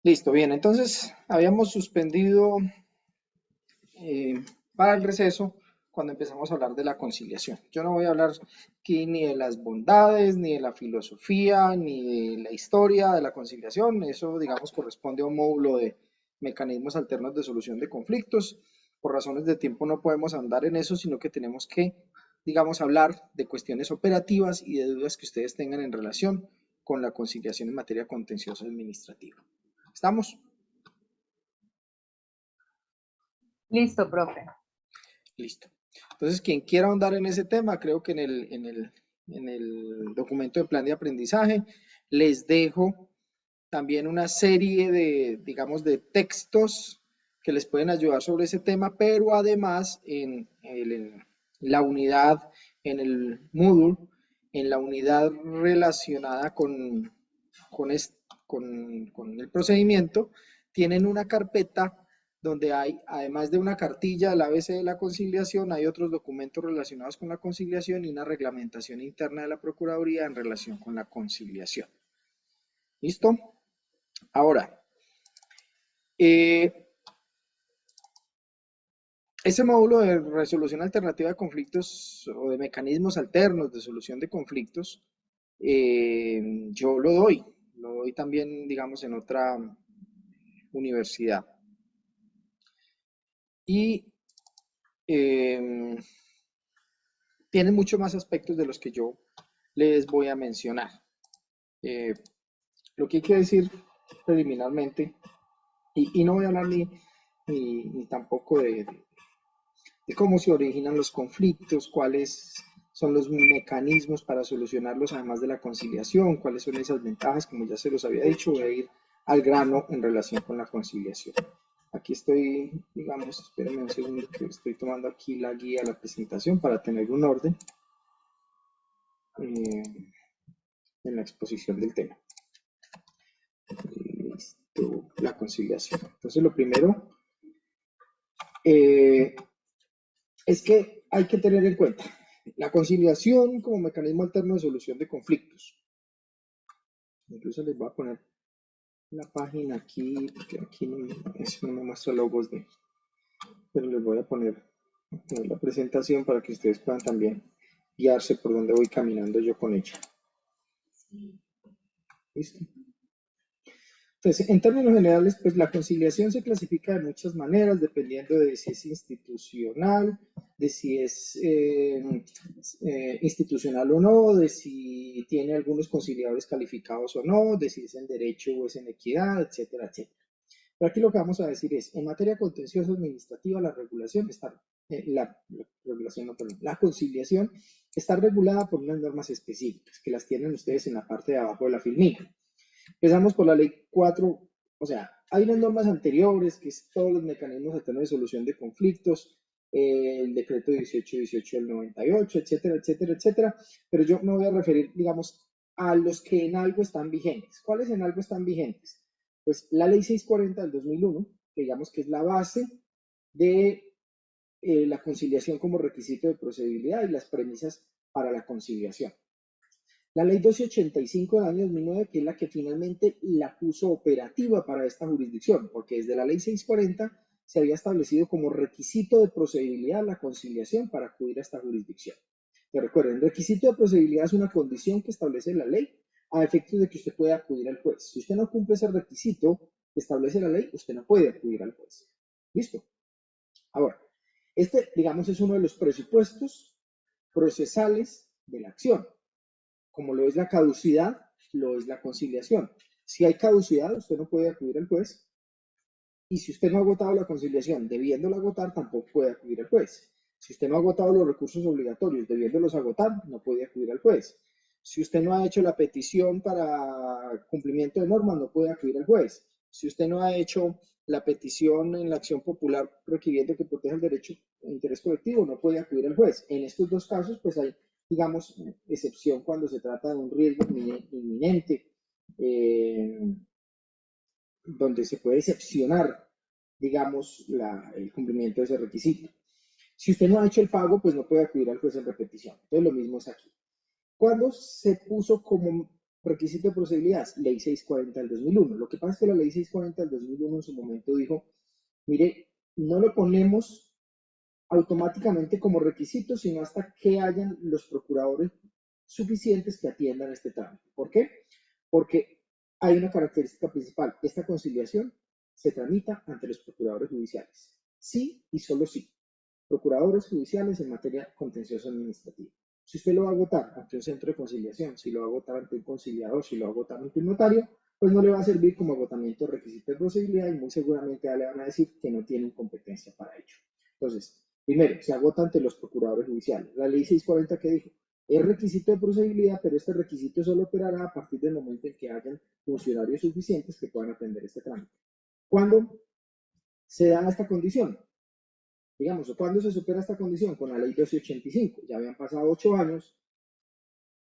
Listo, bien. Entonces, habíamos suspendido para el receso cuando empezamos a hablar de la conciliación. Yo no voy a hablar aquí ni de las bondades, ni de la filosofía, ni de la historia de la conciliación. Eso, digamos, corresponde a un módulo de mecanismos alternos de solución de conflictos. Por razones de tiempo no podemos andar en eso, sino que tenemos que, digamos, hablar de cuestiones operativas y de dudas que ustedes tengan en relación con la conciliación en materia contenciosa administrativa. ¿Estamos? Listo, profe. Listo. Entonces, quien quiera ahondar en ese tema, creo que en el documento de plan de aprendizaje les dejo también una serie de, digamos, de textos que les pueden ayudar sobre ese tema, pero además en la unidad, en el Moodle, en la unidad relacionada con, con el procedimiento, tienen una carpeta donde hay, además de una cartilla del ABC de la conciliación, hay otros documentos relacionados con la conciliación y una reglamentación interna de la Procuraduría en relación con la conciliación. ¿Listo? Ahora, eh, ese módulo de resolución alternativa de conflictos o de mecanismos alternos de solución de conflictos, yo lo doy también, digamos, en otra universidad. Y eh, tiene muchos más aspectos de los que yo les voy a mencionar. Eh, lo que hay que decir preliminarmente, y no voy a hablar ni tampoco de cómo se originan los conflictos, cuáles son los mecanismos para solucionarlos, además de la conciliación, cuáles son esas ventajas, como ya se los había dicho, voy a ir al grano en relación con la conciliación. Aquí estoy, digamos, espérenme un segundo que estoy tomando aquí la guía de la presentación para tener un orden en la exposición del tema. Listo, la conciliación. Entonces, lo primero eh, es que hay que tener en cuenta la conciliación como mecanismo alterno de solución de conflictos. Incluso les voy a poner la página aquí, porque aquí eso no me muestra logos de, pero les voy a poner la presentación para que ustedes puedan también guiarse por donde voy caminando yo con ella. ¿Listo? Entonces, en términos generales, pues la conciliación se clasifica de muchas maneras, dependiendo de si es institucional, de si es institucional o no, de si tiene algunos conciliadores calificados o no, de si es en derecho o es en equidad, etcétera, etcétera. Pero aquí lo que vamos a decir es, en materia contenciosa administrativa, la regulación está, regulación, no, perdón, la conciliación está regulada por unas normas específicas, que las tienen ustedes en la parte de abajo de la filmina. Empezamos por la ley 4, o sea, hay unas normas anteriores, que es todos los mecanismos alternos de solución de conflictos, el decreto 1818 del 98, etcétera, etcétera, etcétera, pero yo me voy a referir, digamos, a los que en algo están vigentes. ¿Cuáles en algo están vigentes? Pues la ley 640 del 2001, que digamos que es la base de la conciliación como requisito de procedibilidad y las premisas para la conciliación. La ley 1285 del año 2009, que es la que finalmente la puso operativa para esta jurisdicción, porque desde la ley 640 se había establecido como requisito de procedibilidad la conciliación para acudir a esta jurisdicción. Pero recuerden, el requisito de procedibilidad es una condición que establece la ley a efectos de que usted pueda acudir al juez. Si usted no cumple ese requisito que establece la ley, usted no puede acudir al juez. ¿Listo? Ahora, este, digamos, es uno de los presupuestos procesales de la acción. Como lo es la caducidad, lo es la conciliación. Si hay caducidad, usted no puede acudir al juez. Y si usted no ha agotado la conciliación debiéndola agotar, tampoco puede acudir al juez. Si usted no ha agotado los recursos obligatorios debiéndolos agotar, no puede acudir al juez. Si usted no ha hecho la petición para cumplimiento de normas, no puede acudir al juez. Si usted no ha hecho la petición en la acción popular requiriendo que proteja el derecho e interés colectivo, no puede acudir al juez. En estos dos casos, pues hay, digamos, excepción cuando se trata de un riesgo inminente, donde se puede excepcionar, digamos, el cumplimiento de ese requisito. Si usted no ha hecho el pago, pues no puede acudir al juez en repetición. Entonces, lo mismo es aquí. ¿Cuándo se puso como requisito de procedibilidad, ley 640 del 2001. Lo que pasa es que la ley 640 del 2001 en su momento dijo, mire, no lo ponemos automáticamente como requisito, sino hasta que hayan los procuradores suficientes que atiendan este trámite. ¿Por qué? Porque hay una característica principal. Esta conciliación se tramita ante los procuradores judiciales. Sí y solo sí. Procuradores judiciales en materia contenciosa administrativa. Si usted lo va a votar ante un centro de conciliación, si lo va a votar ante un conciliador, si lo va a votar ante un notario, pues no le va a servir como agotamiento de requisito de procedibilidad y muy seguramente le van a decir que no tienen competencia para ello. Entonces, primero, se agota ante los procuradores judiciales. La ley 640 que dijo, es requisito de procedibilidad, pero este requisito solo operará a partir del momento en que hayan funcionarios suficientes que puedan atender este trámite. ¿Cuándo se da esta condición? Digamos, ¿cuándo se supera esta condición? Con la ley 1285. Ya habían pasado 8 años,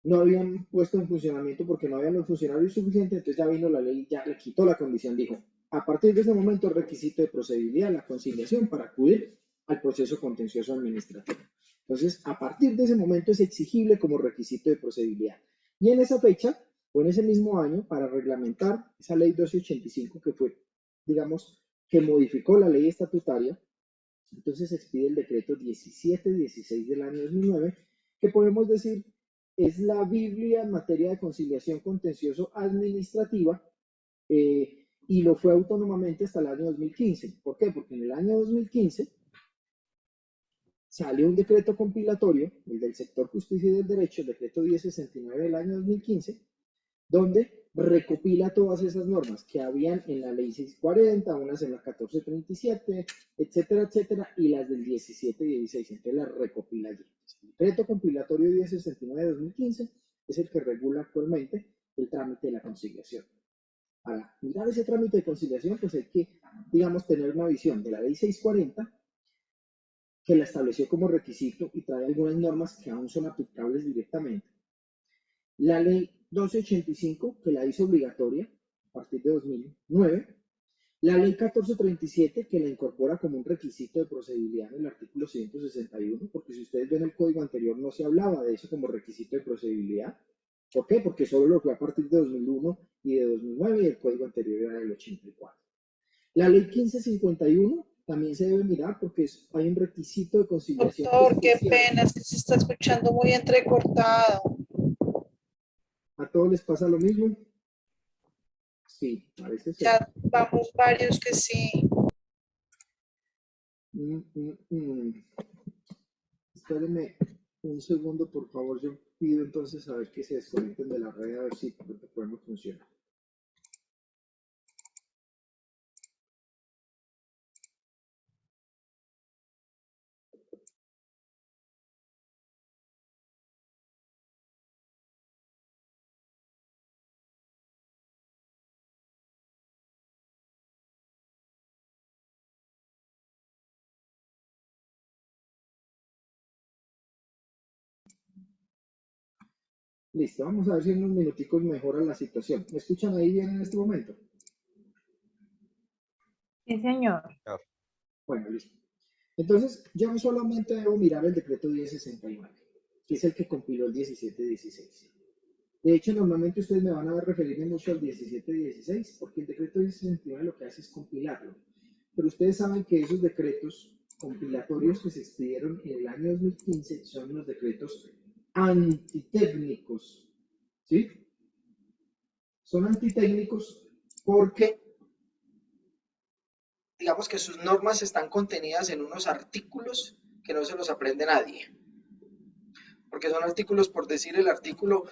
no habían puesto en funcionamiento porque no habían los funcionarios suficientes, entonces ya vino la ley, ya le quitó la condición, dijo, a partir de ese momento requisito de procedibilidad, la conciliación para acudir al proceso contencioso administrativo. Entonces, a partir de ese momento es exigible como requisito de procedibilidad. Y en esa fecha, o en ese mismo año, para reglamentar esa ley 1285 que fue, digamos, que modificó la ley estatutaria, entonces se expide el decreto 1716 del año 2009, que podemos decir es la Biblia en materia de conciliación contencioso administrativa, y lo fue autónomamente hasta el año 2015. ¿Por qué? Porque en el año 2015 salió un decreto compilatorio, el del sector justicia y del derecho, el decreto 1069 del año 2015, donde recopila todas esas normas que habían en la ley 640, unas en la 1437, etcétera, etcétera, y las del 1716, entonces las recopila allí. El decreto compilatorio 1069 de 2015 es el que regula actualmente el trámite de la conciliación. Para mirar ese trámite de conciliación, pues hay que, digamos, tener una visión de la ley 640, que la estableció como requisito y trae algunas normas que aún son aplicables directamente. La ley 1285, que la hizo obligatoria a partir de 2009. La ley 1437, que la incorpora como un requisito de procedibilidad en el artículo 161, porque si ustedes ven el código anterior no se hablaba de eso como requisito de procedibilidad. ¿Por qué? Porque solo lo fue a partir de 2001 y de 2009 y el código anterior era del 84. La ley 1551 también se debe mirar porque hay un requisito de conciliación Doctor, qué especial. pena, es que se está escuchando muy entrecortado. ¿A todos les pasa lo mismo? Sí, parece ser. Ya vamos varios que sí. Espérenme un segundo, por favor. Yo pido entonces a ver que se desconecten de la red a ver si podemos funcionar. Listo, vamos a ver si en unos minuticos mejora la situación. ¿Me escuchan ahí bien en este momento? Sí, señor. Bueno, listo. Entonces, yo solamente debo mirar el decreto 1069, que es el que compiló el 1716. De hecho, normalmente ustedes me van a referirme mucho al 1716, porque el decreto 1069 lo que hace es compilarlo. Pero ustedes saben que esos decretos compilatorios que se expidieron en el año 2015 son unos decretos antitécnicos, ¿sí? Son antitécnicos porque, digamos que sus normas están contenidas en unos artículos que no se los aprende nadie. Porque son artículos, por decir el artículo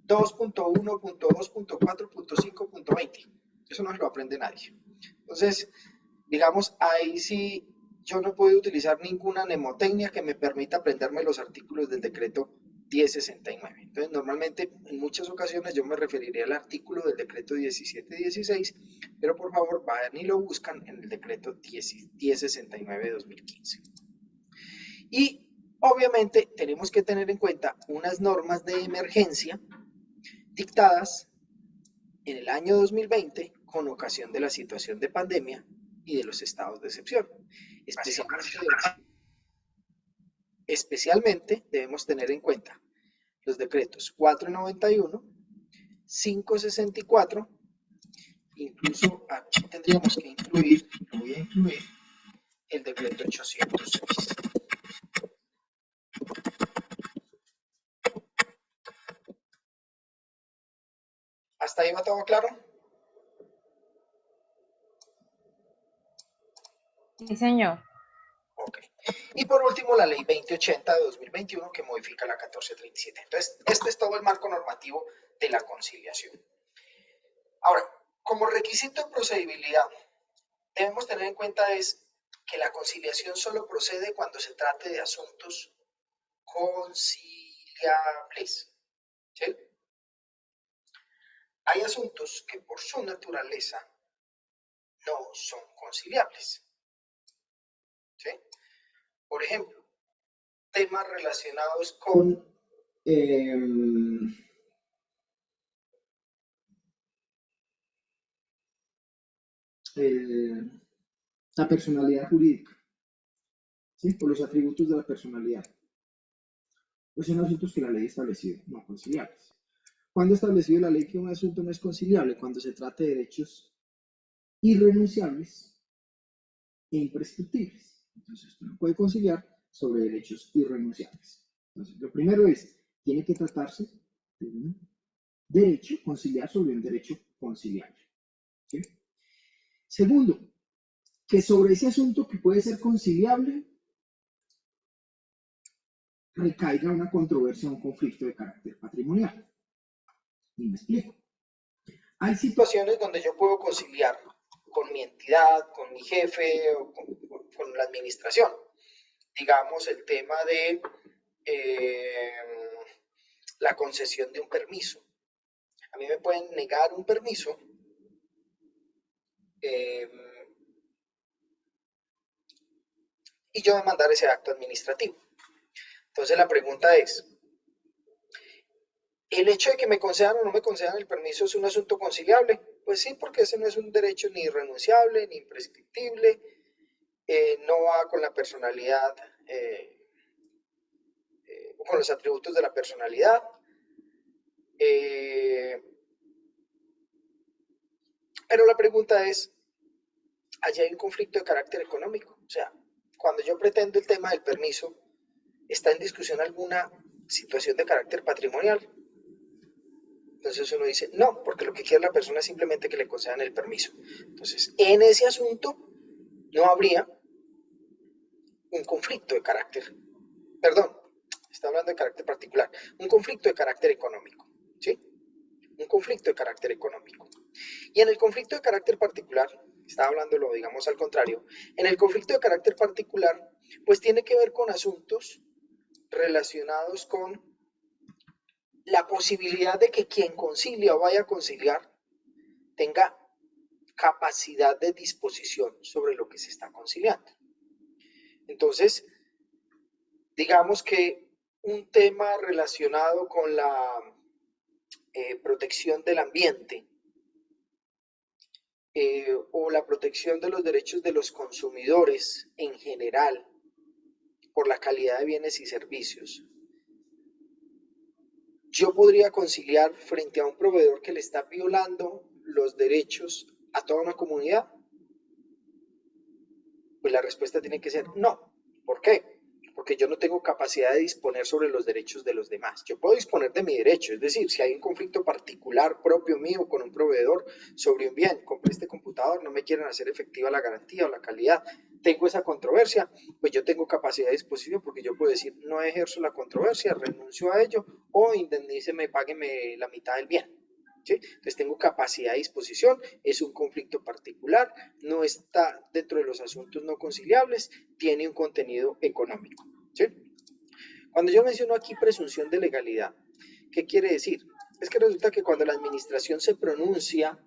2.1.2.4.5.20. Eso no se lo aprende nadie. Entonces, digamos, ahí sí yo no puedo utilizar ninguna mnemotecnia que me permita aprenderme los artículos del decreto 1069. Entonces, normalmente, en muchas ocasiones yo me referiré al artículo del decreto 1716, pero por favor vayan y lo buscan en el decreto 1069 de 2015. Y obviamente tenemos que tener en cuenta unas normas de emergencia dictadas en el año 2020 con ocasión de la situación de pandemia y de los estados de excepción. Especialmente debemos tener en cuenta los decretos 491, 564. Incluso aquí tendríamos que incluir, lo voy a incluir, el decreto 806. ¿Hasta ahí va todo claro? Sí, señor. Ok. Y por último, la ley 2080 de 2021 que modifica la 1437. Entonces, este es todo el marco normativo de la conciliación. Ahora, como requisito de procedibilidad, debemos tener en cuenta es que la conciliación solo procede cuando se trate de asuntos conciliables. ¿Sí? Hay asuntos que por su naturaleza no son conciliables. ¿Sí? Por ejemplo, temas relacionados con la personalidad jurídica, ¿sí? Por los atributos de la personalidad. Pues son asuntos que la ley ha establecido, no conciliables. ¿Cuándo ha establecido la ley que un asunto no es conciliable? Cuando se trata de derechos irrenunciables e imprescriptibles. Entonces, usted no puede conciliar sobre derechos irrenunciables. Entonces, lo primero es, tiene que tratarse de un derecho, conciliar sobre un derecho conciliable. ¿Sí? Segundo, que sobre ese asunto que puede ser conciliable recaiga una controversia o un conflicto de carácter patrimonial. Y me explico. Hay situaciones donde yo puedo conciliar con mi entidad, con mi jefe o con la administración. Digamos, el tema de la concesión de un permiso. A mí me pueden negar un permiso y yo demandar ese acto administrativo. Entonces la pregunta es, ¿el hecho de que me concedan o no me concedan el permiso es un asunto conciliable? Pues sí, porque ese no es un derecho ni irrenunciable, ni imprescriptible, no va con la personalidad, con los atributos de la personalidad. Pero la pregunta es, allí hay un conflicto de carácter económico. O sea, cuando yo pretendo el tema del permiso, ¿está en discusión alguna situación de carácter patrimonial? Entonces uno dice, no, porque lo que quiere la persona es simplemente que le concedan el permiso. Entonces, en ese asunto no habría un conflicto de carácter, perdón, está hablando de carácter particular, un conflicto de carácter económico, ¿sí? Un conflicto de carácter económico. Y en el conflicto de carácter particular, está hablándolo, digamos, al contrario, en el conflicto de carácter particular, pues tiene que ver con asuntos relacionados con la posibilidad de que quien concilia o vaya a conciliar tenga capacidad de disposición sobre lo que se está conciliando. Entonces, digamos que un tema relacionado con la protección del ambiente o la protección de los derechos de los consumidores en general por la calidad de bienes y servicios, yo podría conciliar frente a un proveedor que le está violando los derechos a toda una comunidad. Pues la respuesta tiene que ser no. ¿Por qué? Porque yo no tengo capacidad de disponer sobre los derechos de los demás. Yo puedo disponer de mi derecho, es decir, si hay un conflicto particular propio mío con un proveedor sobre un bien, compré este computador, no me quieren hacer efectiva la garantía o la calidad, tengo esa controversia, pues yo tengo capacidad de disposición porque yo puedo decir, no ejerzo la controversia, renuncio a ello o indemníceme, págueme la mitad del bien. ¿Sí? Entonces tengo capacidad de disposición, es un conflicto particular, no está dentro de los asuntos no conciliables, tiene un contenido económico. ¿Sí? Cuando yo menciono aquí presunción de legalidad, ¿qué quiere decir? Es que resulta que cuando la administración se pronuncia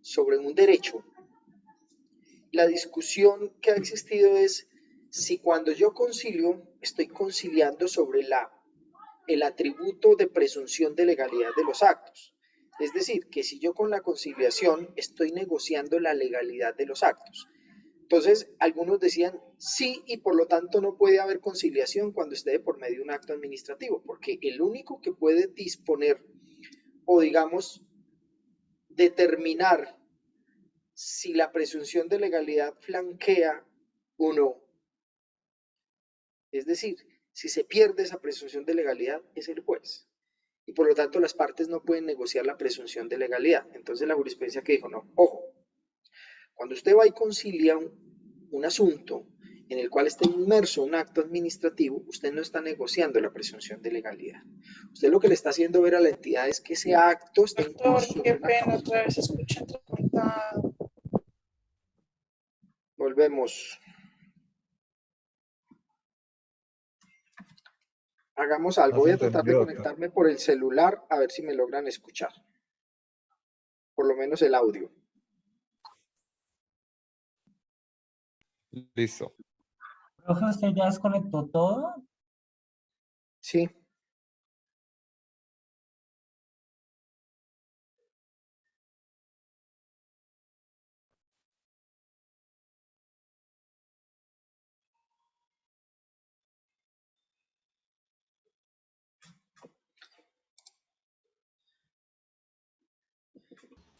sobre un derecho, la discusión que ha existido es si cuando yo concilio, estoy conciliando sobre el atributo de presunción de legalidad de los actos. Es decir, que si yo con la conciliación estoy negociando la legalidad de los actos. Entonces, algunos decían sí y por lo tanto no puede haber conciliación cuando esté de por medio de un acto administrativo, porque el único que puede disponer o digamos determinar si la presunción de legalidad flanquea o no. Es decir, si se pierde esa presunción de legalidad, es el juez. Y por lo tanto las partes no pueden negociar la presunción de legalidad. Entonces la jurisprudencia que dijo, no, ojo, cuando usted va y concilia un asunto en el cual está inmerso un acto administrativo, usted no está negociando la presunción de legalidad. Usted lo que le está haciendo ver a la entidad es que ese acto está en Doctor, curso qué de una pena, causa. otra vez se escucha entrecortado. Volvemos. Hagamos algo. No se Voy a tratar de entendió, doctor. conectarme por el celular a ver si me logran escuchar. Por lo menos el audio. Listo. Profe, ¿usted ya desconectó todo? Sí.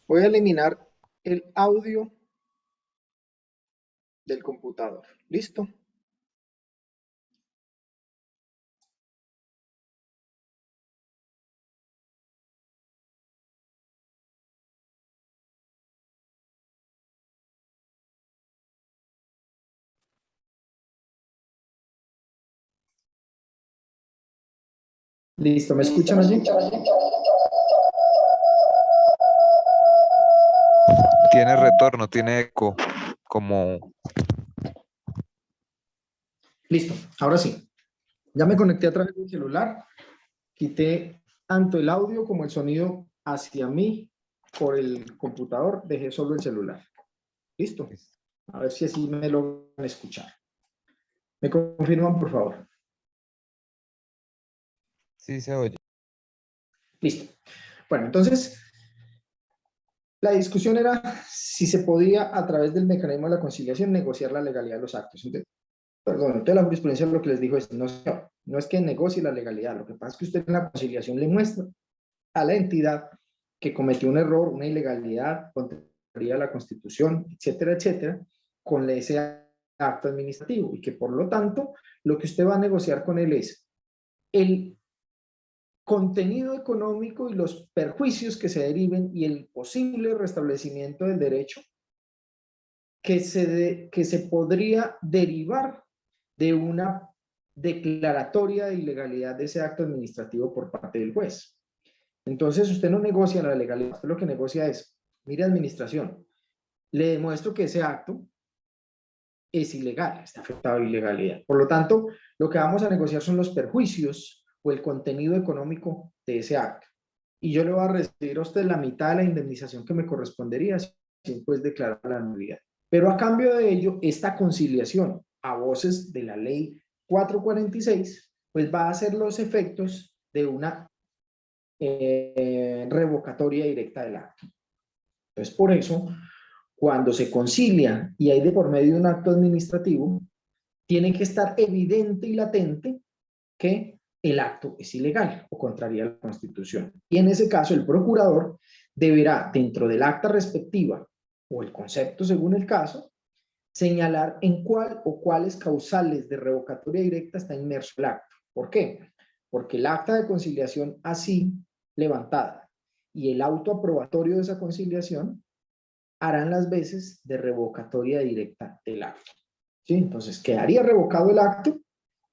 Voy a eliminar el audio del computador. ¿Listo? Listo, ¿me escuchan allí? Tiene retorno, tiene eco, como... Listo, ahora sí. Ya me conecté a través del celular. Quité tanto el audio como el sonido hacia mí por el computador. Dejé solo el celular. ¿Listo? A ver si así me logran escuchar. ¿Me confirman, por favor? Sí, se oye. Listo. Bueno, entonces, la discusión era si se podía, a través del mecanismo de la conciliación, negociar la legalidad de los actos. Entonces la jurisprudencia lo que les dijo es, no, señor, no es que negocie la legalidad, lo que pasa es que usted en la conciliación le muestra a la entidad que cometió un error, una ilegalidad, contraria a la Constitución, etcétera, etcétera, con ese acto administrativo y que por lo tanto lo que usted va a negociar con él es el contenido económico y los perjuicios que se deriven y el posible restablecimiento del derecho que se podría derivar de una declaratoria de ilegalidad de ese acto administrativo por parte del juez. Entonces usted no negocia la legalidad, usted lo que negocia es, mire administración, le demuestro que ese acto es ilegal, está afectado a ilegalidad. Por lo tanto, lo que vamos a negociar son los perjuicios o el contenido económico de ese acto. Y yo le voy a recibir a usted la mitad de la indemnización que me correspondería sin pues declarar la nulidad. Pero a cambio de ello, esta conciliación a voces de la ley 446, pues va a hacer los efectos de una revocatoria directa del acto. Entonces, por eso, cuando se concilia y hay de por medio un acto administrativo, tiene que estar evidente y latente que el acto es ilegal o contrario a la Constitución. Y en ese caso, el procurador deberá, dentro del acta respectiva o el concepto según el caso, señalar en cuál o cuáles causales de revocatoria directa está inmerso el acto. ¿Por qué? Porque el acta de conciliación así levantada y el auto aprobatorio de esa conciliación harán las veces de revocatoria directa del acto. ¿Sí? Entonces, quedaría revocado el acto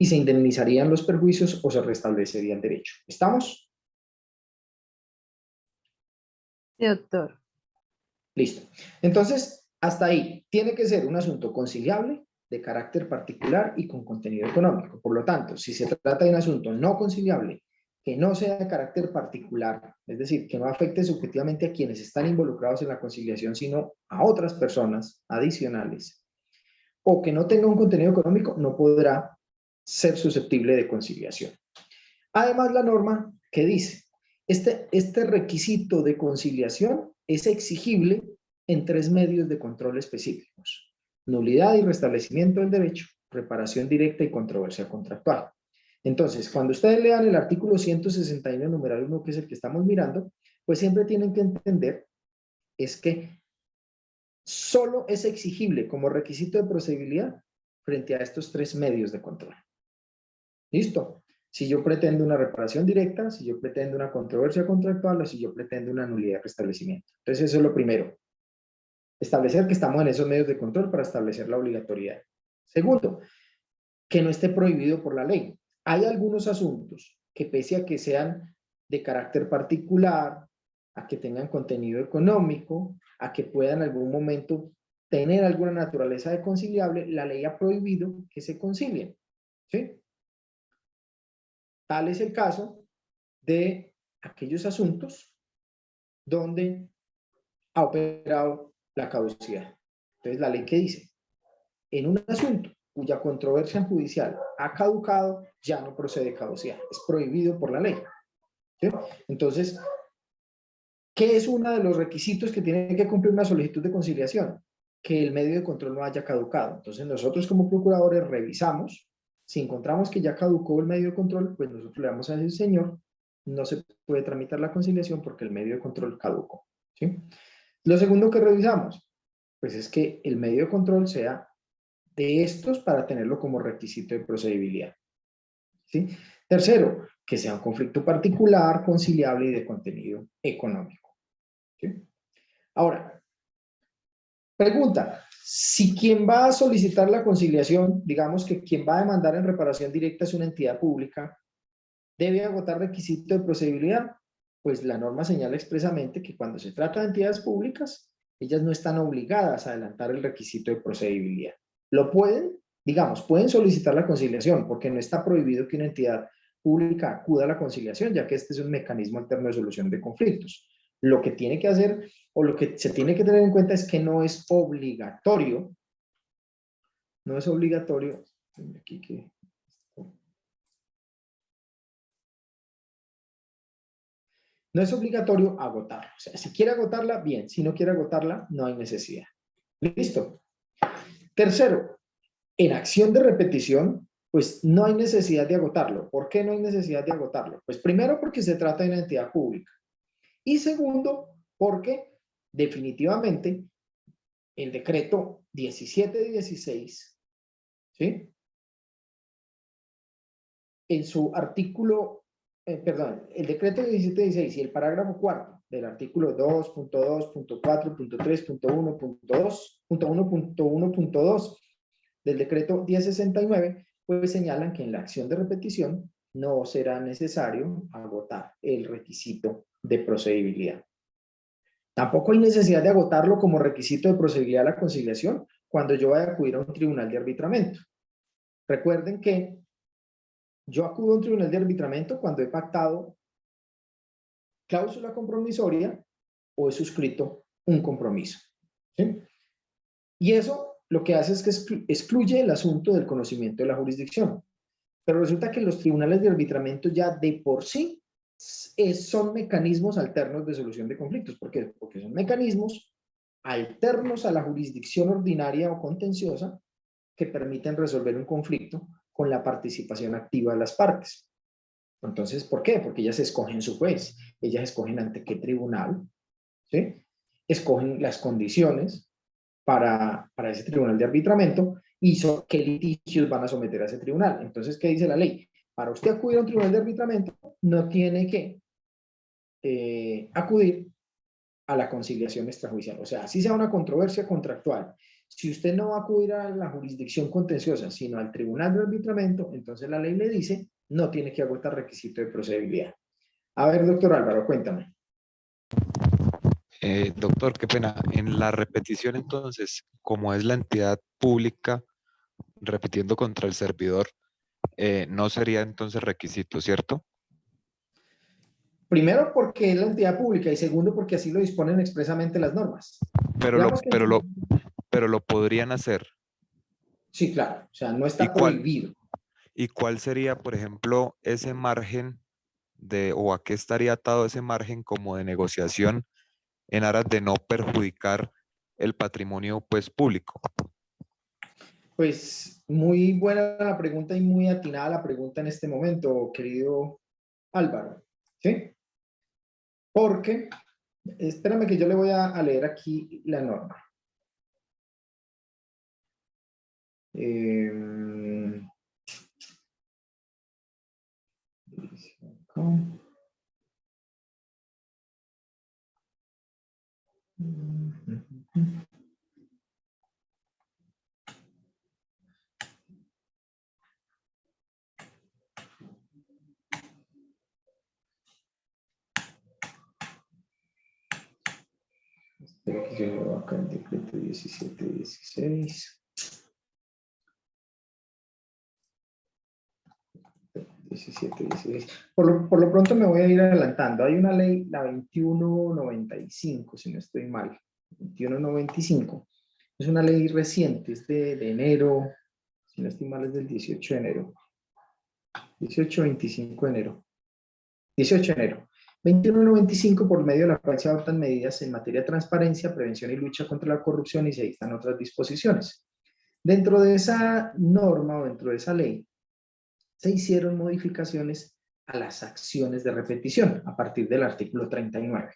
y se indemnizarían los perjuicios o se restablecería el derecho. ¿Estamos? Sí, doctor. Listo. Entonces, hasta ahí, tiene que ser un asunto conciliable, de carácter particular y con contenido económico. Por lo tanto, si se trata de un asunto no conciliable, que no sea de carácter particular, es decir, que no afecte subjetivamente a quienes están involucrados en la conciliación, sino a otras personas adicionales, o que no tenga un contenido económico, no podrá ser susceptible de conciliación. Además, la norma que dice, este requisito de conciliación es exigible en 3 medios de control específicos: nulidad y restablecimiento del derecho, reparación directa y controversia contractual. Entonces, cuando ustedes lean el artículo 161, numeral 1, que es el que estamos mirando, pues siempre tienen que entender es que solo es exigible como requisito de procedibilidad frente a estos tres medios de control. ¿Listo? Si yo pretendo una reparación directa, si yo pretendo una controversia contractual o si yo pretendo una nulidad de restablecimiento. Entonces eso es lo primero. Establecer que estamos en esos medios de control para establecer la obligatoriedad. Segundo, que no esté prohibido por la ley. Hay algunos asuntos que pese a que sean de carácter particular, a que tengan contenido económico, a que puedan en algún momento tener alguna naturaleza de conciliable, la ley ha prohibido que se concilien. ¿Sí? Tal es el caso de aquellos asuntos donde ha operado la caducidad. Entonces, ¿la ley qué dice? En un asunto cuya controversia judicial ha caducado, ya no procede caducidad. Es prohibido por la ley. ¿Sí? Entonces, ¿qué es uno de los requisitos que tiene que cumplir una solicitud de conciliación? Que el medio de control no haya caducado. Entonces, nosotros como procuradores revisamos. Si encontramos que ya caducó el medio de control, pues nosotros le vamos a decir, señor, no se puede tramitar la conciliación porque el medio de control caducó. ¿Sí? Lo segundo que revisamos, pues es que el medio de control sea de estos para tenerlo como requisito de procedibilidad. ¿Sí? Tercero, que sea un conflicto particular, conciliable y de contenido económico. ¿Sí? Ahora, pregunta, si quien va a solicitar la conciliación, digamos que quien va a demandar en reparación directa es una entidad pública, ¿debe agotar requisito de procedibilidad? Pues la norma señala expresamente que cuando se trata de entidades públicas, ellas no están obligadas a adelantar el requisito de procedibilidad. Lo pueden, digamos, pueden solicitar la conciliación, porque no está prohibido que una entidad pública acuda a la conciliación, ya que este es un mecanismo alterno de solución de conflictos. Lo que tiene que hacer, o lo que se tiene que tener en cuenta es que no es obligatorio, aquí que... No es obligatorio agotarla. O sea, si quiere agotarla, bien. Si no quiere agotarla, no hay necesidad. ¿Listo? Tercero, en acción de repetición, pues no hay necesidad de agotarlo. ¿Por qué no hay necesidad de agotarlo? Pues primero porque se trata de una entidad pública. Y segundo, porque definitivamente el decreto 1716, ¿sí? En su artículo, el decreto 1716 y el parágrafo cuarto del artículo 2.2.4.3.1.2 del decreto 1069, pues señalan que en la acción de repetición no será necesario agotar el requisito de procedibilidad. Tampoco hay necesidad de agotarlo como requisito de procedibilidad a la conciliación cuando yo vaya a acudir a un tribunal de arbitramiento. Recuerden que yo acudo a un tribunal de arbitramiento cuando he pactado cláusula compromisoria o he suscrito un compromiso. ¿Sí? Y eso lo que hace es que excluye el asunto del conocimiento de la jurisdicción. Pero resulta que los tribunales de arbitramiento ya de por sí son mecanismos alternos de solución de conflictos. ¿Por qué? Porque son mecanismos alternos a la jurisdicción ordinaria o contenciosa que permiten resolver un conflicto con la participación activa de las partes. Entonces, ¿por qué? Porque ellas escogen su juez, ellas escogen ante qué tribunal, ¿sí? Escogen las condiciones para ese tribunal de arbitramiento y qué litigios van a someter a ese tribunal. Entonces, ¿qué dice la ley? Para usted acudir a un tribunal de arbitramiento, no tiene que acudir a la conciliación extrajudicial. O sea, así sea una controversia contractual. Si usted no va a acudir a la jurisdicción contenciosa, sino al tribunal de arbitramiento, entonces la ley le dice, no tiene que agotar requisito de procedibilidad. A ver, doctor Álvaro, cuéntame. Doctor, qué pena. En la repetición, entonces, como es la entidad pública repitiendo contra el servidor, no sería entonces requisito, ¿cierto? Primero, porque es la entidad pública y segundo, porque así lo disponen expresamente las normas. Pero Digamos que... pero lo podrían hacer. Sí, claro. O sea, no ¿Y está prohibido. ¿Y cuál sería, por ejemplo, ese margen o a qué estaría atado ese margen como de negociación en aras de no perjudicar el patrimonio, pues, público? Pues muy buena la pregunta y muy atinada la pregunta en este momento, querido Álvaro. ¿Sí? Porque Espérame que yo le voy a leer aquí la norma. Espera que yo leo acá el decreto 1716. 1716. Por lo pronto me voy a ir adelantando. Hay una ley, la 2195, si no estoy mal. 2195. Es una ley reciente, es de enero, si no estoy mal es del 18 de enero. 18-25 de enero. 18 de enero. 2195, por medio de la cual se adoptan medidas en materia de transparencia, prevención y lucha contra la corrupción y se dictan otras disposiciones. Dentro de esa norma o dentro de esa ley, se hicieron modificaciones a las acciones de repetición a partir del artículo 39.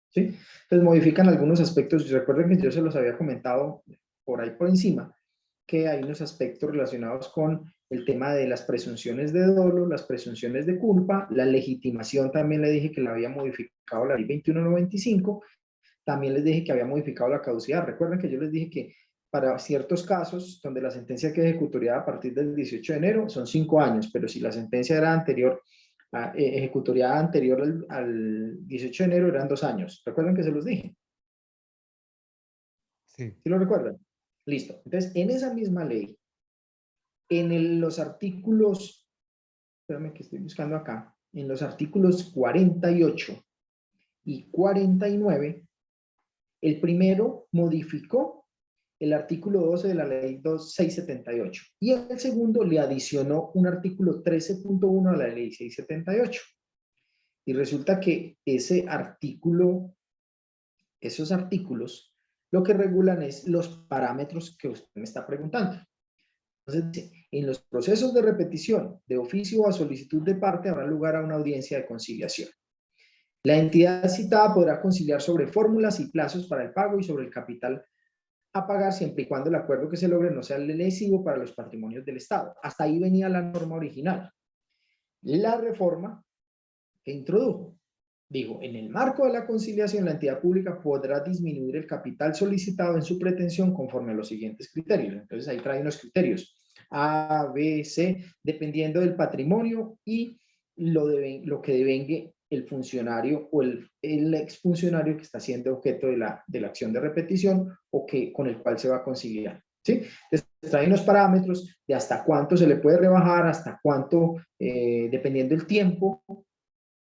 ¿Sí? Entonces modifican algunos aspectos. Recuerden que yo se los había comentado por ahí por encima, que hay unos aspectos relacionados con el tema de las presunciones de dolo, las presunciones de culpa, la legitimación también le dije que la había modificado la ley 2195, también les dije que había modificado la caducidad. Recuerden que yo les dije que para ciertos casos donde la sentencia queda ejecutoriada a partir del 18 de enero son 5 años, pero si la sentencia era anterior, ejecutoriada anterior al 18 de enero eran 2 años. ¿Recuerdan que se los dije? Sí. ¿Sí lo recuerdan? Listo. Entonces, en esa misma ley, en los artículos, espérame que estoy buscando acá, en los artículos 48 y 49, el primero modificó el artículo 12 de la ley 2678 y el segundo le adicionó un artículo 13.1 a la ley 678. Y resulta que esos artículos, lo que regulan es los parámetros que usted me está preguntando. Entonces, en los procesos de repetición, de oficio o a solicitud de parte, habrá lugar a una audiencia de conciliación. La entidad citada podrá conciliar sobre fórmulas y plazos para el pago y sobre el capital a pagar siempre y cuando el acuerdo que se logre no sea lesivo para los patrimonios del Estado. Hasta ahí venía la norma original. La reforma que introdujo dijo, en el marco de la conciliación, la entidad pública podrá disminuir el capital solicitado en su pretensión conforme a los siguientes criterios. Entonces ahí trae unos criterios A, B, C, dependiendo del patrimonio y lo que devengue el funcionario o el exfuncionario que está siendo objeto de la acción de repetición o con el cual se va a conciliar. ¿Sí? Entonces, trae unos parámetros de hasta cuánto se le puede rebajar, hasta cuánto, dependiendo del tiempo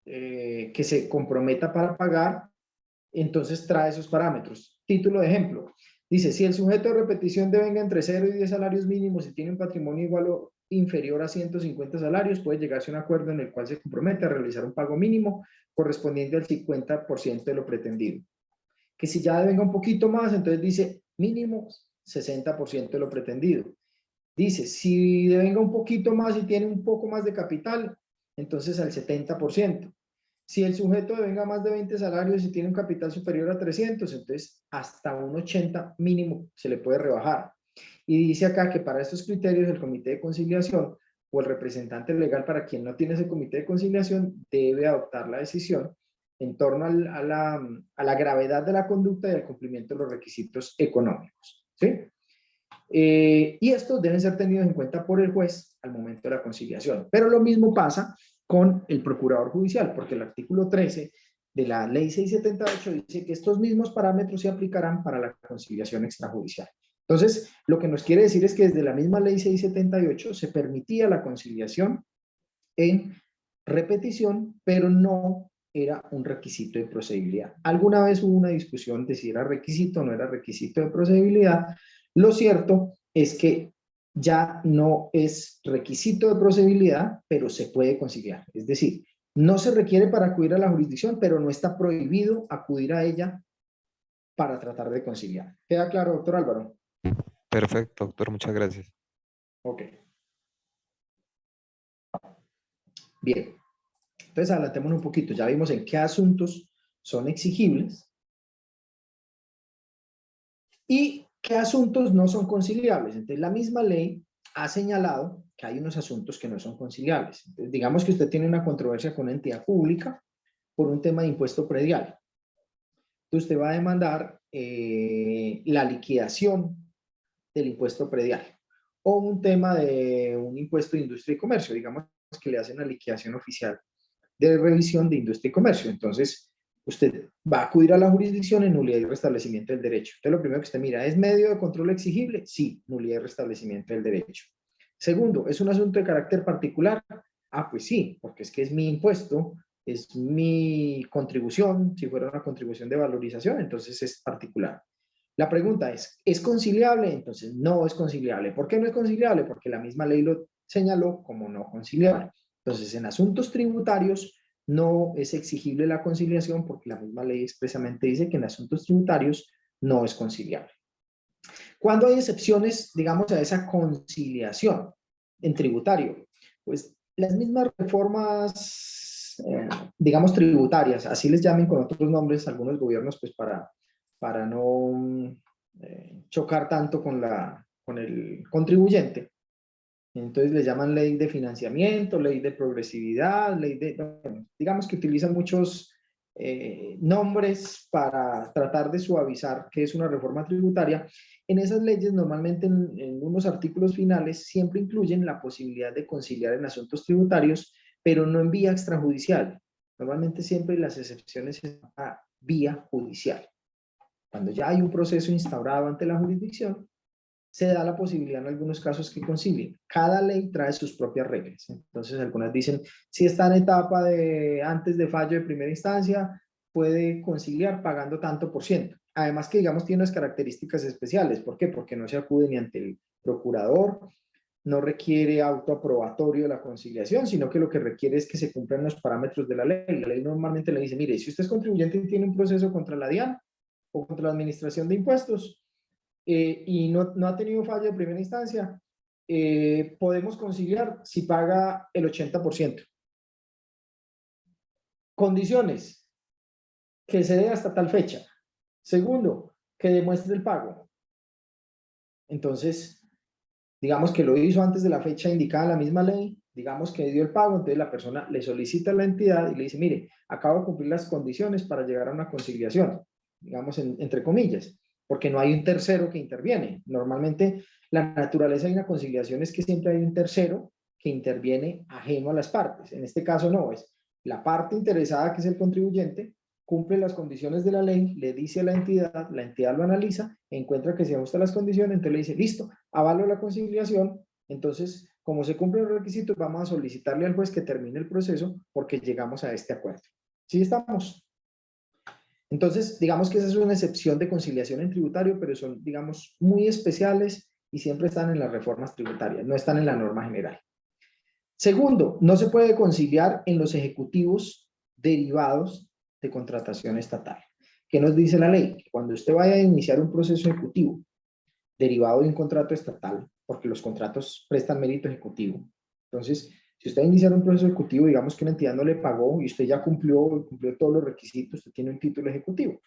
que se comprometa para pagar, entonces trae esos parámetros. Título de ejemplo. Dice, si el sujeto de repetición devenga entre 0 y 10 salarios mínimos y tiene un patrimonio igual o inferior a 150 salarios, puede llegarse a un acuerdo en el cual se compromete a realizar un pago mínimo correspondiente al 50% de lo pretendido. Que si ya devenga un poquito más, entonces dice mínimo 60% de lo pretendido. Dice, si devenga un poquito más y tiene un poco más de capital, entonces al 70%. Si el sujeto devenga más de 20 salarios y tiene un capital superior a 300, entonces hasta un 80 mínimo se le puede rebajar. Y dice acá que para estos criterios el comité de conciliación o el representante legal para quien no tiene ese comité de conciliación debe adoptar la decisión en torno a la gravedad de la conducta y al cumplimiento de los requisitos económicos. ¿Sí? Y estos deben ser tenidos en cuenta por el juez al momento de la conciliación. Pero lo mismo pasa con el procurador judicial, porque el artículo 13 de la ley 678 dice que estos mismos parámetros se aplicarán para la conciliación extrajudicial. Entonces, lo que nos quiere decir es que desde la misma ley 678 se permitía la conciliación en repetición, pero no era un requisito de procedibilidad. Alguna vez hubo una discusión de si era requisito o no era requisito de procedibilidad. Lo cierto es que ya no es requisito de procedibilidad, pero se puede conciliar. Es decir, no se requiere para acudir a la jurisdicción, pero no está prohibido acudir a ella para tratar de conciliar. ¿Queda claro, doctor Álvaro? Perfecto, doctor, muchas gracias. Ok. Bien. Entonces, adelantémonos un poquito. Ya vimos en qué asuntos son exigibles ¿Y qué asuntos no son conciliables? Entonces, la misma ley ha señalado que hay unos asuntos que no son conciliables. Entonces, digamos que usted tiene una controversia con una entidad pública por un tema de impuesto predial. Entonces, usted va a demandar la liquidación del impuesto predial o un tema de un impuesto de industria y comercio, digamos que le hacen la liquidación oficial de revisión de industria y comercio. Entonces, usted va a acudir a la jurisdicción en nulidad y restablecimiento del derecho. Entonces, lo primero que usted mira, ¿es medio de control exigible? Sí, nulidad y restablecimiento del derecho. Segundo, ¿es un asunto de carácter particular? Ah, pues sí, porque es que es mi impuesto, es mi contribución, si fuera una contribución de valorización, entonces es particular. La pregunta ¿es conciliable? Entonces no es conciliable. ¿Por qué no es conciliable? Porque la misma ley lo señaló como no conciliable. Entonces, en asuntos tributarios no es exigible la conciliación porque la misma ley expresamente dice que en asuntos tributarios no es conciliable. ¿Cuándo hay excepciones, digamos, a esa conciliación en tributario? Pues las mismas reformas, digamos, tributarias, así les llamen con otros nombres algunos gobiernos, pues para no chocar tanto con el contribuyente. Entonces le llaman ley de financiamiento, ley de progresividad, ley de, bueno, digamos que utilizan muchos nombres para tratar de suavizar qué es una reforma tributaria. En esas leyes normalmente en unos artículos finales siempre incluyen la posibilidad de conciliar en asuntos tributarios, pero no en vía extrajudicial. Normalmente siempre las excepciones son a vía judicial. Cuando ya hay un proceso instaurado ante la jurisdicción, se da la posibilidad en algunos casos que concilien. Cada ley trae sus propias reglas. Entonces, algunas dicen, si está en etapa de antes de fallo de primera instancia, puede conciliar pagando tanto por ciento. Además que, digamos, tiene unas características especiales. ¿Por qué? Porque no se acude ni ante el procurador, no requiere autoaprobatorio de la conciliación, sino que lo que requiere es que se cumplan los parámetros de la ley. La ley normalmente le dice, mire, si usted es contribuyente y tiene un proceso contra la DIAN o contra la Administración de Impuestos, y no ha tenido fallo de primera instancia, podemos conciliar si paga el 80%. Condiciones, que se dé hasta tal fecha. Segundo, que demuestre el pago. Entonces, digamos que lo hizo antes de la fecha indicada en la misma ley, digamos que dio el pago, entonces la persona le solicita a la entidad y le dice, mire, acabo de cumplir las condiciones para llegar a una conciliación, digamos entre comillas, porque no hay un tercero que interviene. Normalmente la naturaleza de una conciliación es que siempre hay un tercero que interviene ajeno a las partes. En este caso no, es la parte interesada, que es el contribuyente, cumple las condiciones de la ley, le dice a la entidad lo analiza, encuentra que se ajustan las condiciones, entonces le dice, listo, avalo la conciliación, entonces, como se cumplen los requisitos, vamos a solicitarle al juez que termine el proceso porque llegamos a este acuerdo. ¿Sí estamos? Entonces, digamos que esa es una excepción de conciliación en tributario, pero son, digamos, muy especiales y siempre están en las reformas tributarias, no están en la norma general. Segundo, no se puede conciliar en los ejecutivos derivados de contratación estatal. ¿Qué nos dice la ley? Cuando usted vaya a iniciar un proceso ejecutivo derivado de un contrato estatal, porque los contratos prestan mérito ejecutivo. Entonces, si usted va a iniciar un proceso ejecutivo, digamos que una entidad no le pagó y usted ya cumplió todos los requisitos, usted tiene un título ejecutivo.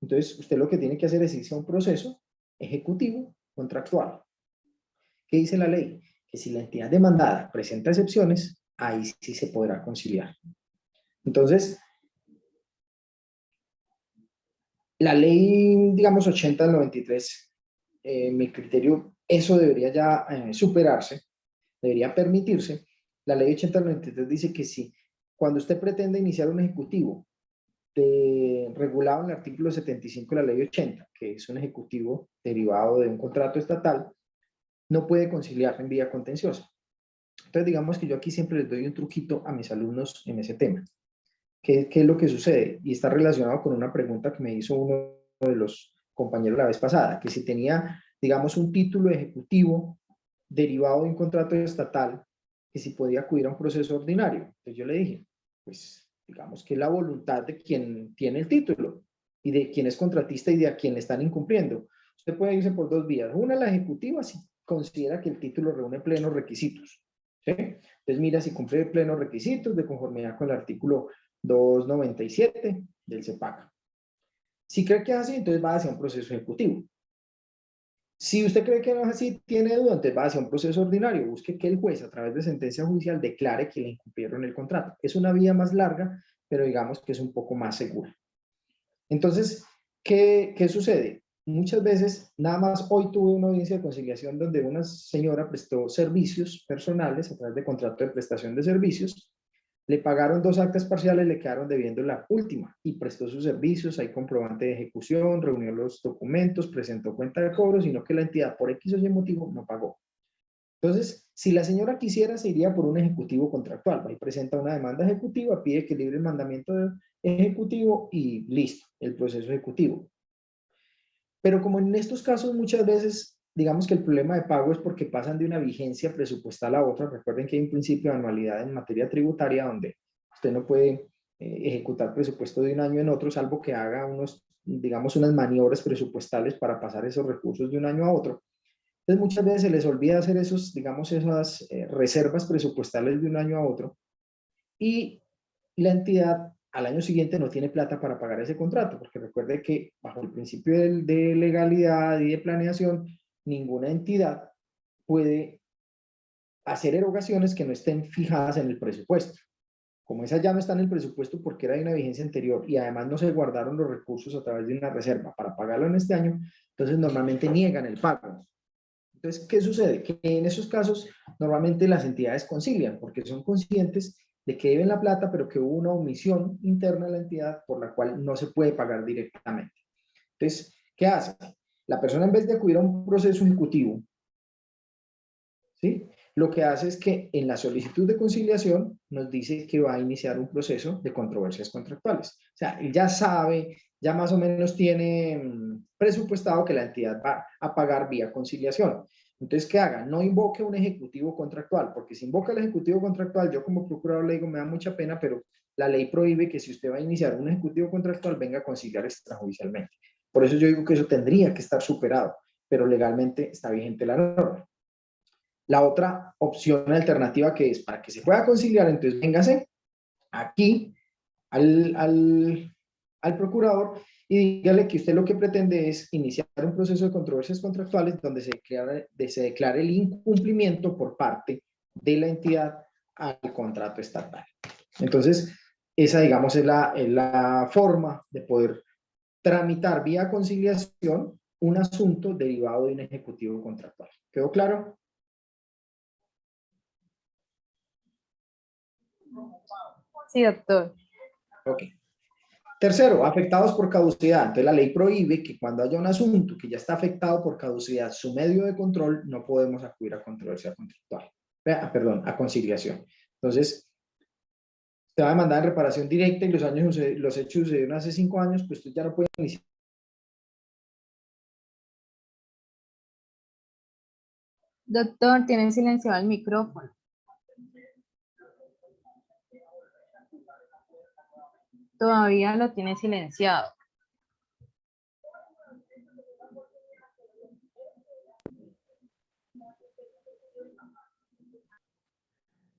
Entonces, usted lo que tiene que hacer es irse a un proceso ejecutivo contractual. ¿Qué dice la ley? Que si la entidad demandada presenta excepciones, ahí sí se podrá conciliar. Entonces, la ley, digamos, 80 del 93, mi criterio, eso debería ya superarse, debería permitirse. La ley 80 del 93 dice que si cuando usted pretende iniciar un ejecutivo regulado en el artículo 75 de la ley 80, que es un ejecutivo derivado de un contrato estatal, no puede conciliar en vía contenciosa. Entonces, digamos que yo aquí siempre les doy un truquito a mis alumnos en ese tema. ¿Qué es lo que sucede? Y está relacionado con una pregunta que me hizo uno de los compañeros la vez pasada, que si tenía, digamos, un título ejecutivo derivado de un contrato estatal, que si podía acudir a un proceso ordinario. Entonces yo le dije, pues digamos que es la voluntad de quien tiene el título y de quien es contratista y de a quien le están incumpliendo. Usted puede irse por dos vías. Una, la ejecutiva, si considera que el título reúne plenos requisitos. ¿Sí? Entonces mira si cumple plenos requisitos de conformidad con el artículo 297 del CEPAC. Si cree que es así, entonces va hacia un proceso ejecutivo. Si usted cree que no es así, tiene duda, entonces va hacia un proceso ordinario, busque que el juez a través de sentencia judicial declare que le incumplieron el contrato. Es una vía más larga, pero digamos que es un poco más segura. Entonces, ¿qué sucede? Muchas veces, nada más hoy tuve una audiencia de conciliación donde una señora prestó servicios personales a través de contrato de prestación de servicios, le pagaron 2 actas parciales, le quedaron debiendo la última y prestó sus servicios, hay comprobante de ejecución, reunió los documentos, presentó cuenta de cobro, sino que la entidad por X o Y motivo no pagó. Entonces, si la señora quisiera, se iría por un ejecutivo contractual, va y presenta una demanda ejecutiva, pide que libre el mandamiento ejecutivo y listo, el proceso ejecutivo. Pero como en estos casos muchas veces, digamos que el problema de pago es porque pasan de una vigencia presupuestal a otra. Recuerden que hay un principio de anualidad en materia tributaria donde usted no puede ejecutar presupuesto de un año en otro, salvo que haga digamos, unas maniobras presupuestales para pasar esos recursos de un año a otro. Entonces muchas veces se les olvida hacer digamos, esas reservas presupuestales de un año a otro y la entidad al año siguiente no tiene plata para pagar ese contrato, porque recuerde que bajo el principio de legalidad y de planeación, ninguna entidad puede hacer erogaciones que no estén fijadas en el presupuesto. Como esa ya no está en el presupuesto porque era de una vigencia anterior y además no se guardaron los recursos a través de una reserva para pagarlo en este año, entonces normalmente niegan el pago. Entonces, ¿qué sucede? Que en esos casos normalmente las entidades concilian porque son conscientes de que deben la plata, pero que hubo una omisión interna de la entidad por la cual no se puede pagar directamente. Entonces, ¿qué hace? La persona, en vez de acudir a un proceso ejecutivo, ¿sí?, lo que hace es que en la solicitud de conciliación nos dice que va a iniciar un proceso de controversias contractuales. O sea, él ya sabe, ya más o menos tiene presupuestado que la entidad va a pagar vía conciliación. Entonces, ¿qué haga? No invoque un ejecutivo contractual, porque si invoca el ejecutivo contractual, yo como procurador le digo, me da mucha pena, pero la ley prohíbe que si usted va a iniciar un ejecutivo contractual, venga a conciliar extrajudicialmente. Por eso yo digo que eso tendría que estar superado, pero legalmente está vigente la norma. La otra opción alternativa que es para que se pueda conciliar, entonces véngase aquí al procurador y dígale que usted lo que pretende es iniciar un proceso de controversias contractuales donde se declare el incumplimiento por parte de la entidad al contrato estatal. Entonces, esa, digamos, es la forma de poder tramitar vía conciliación un asunto derivado de un ejecutivo contractual. ¿Quedó claro? Sí, doctor. Ok. Tercero, afectados por caducidad. Entonces la ley prohíbe que cuando haya un asunto que ya está afectado por caducidad, su medio de control, no podemos acudir a controversia contractual. Perdón, a conciliación. Entonces, te va a demandar en reparación directa y los hechos sucedieron hace 5 años, pues usted ya no puede iniciar. Doctor, tiene silenciado el micrófono. Todavía lo tiene silenciado.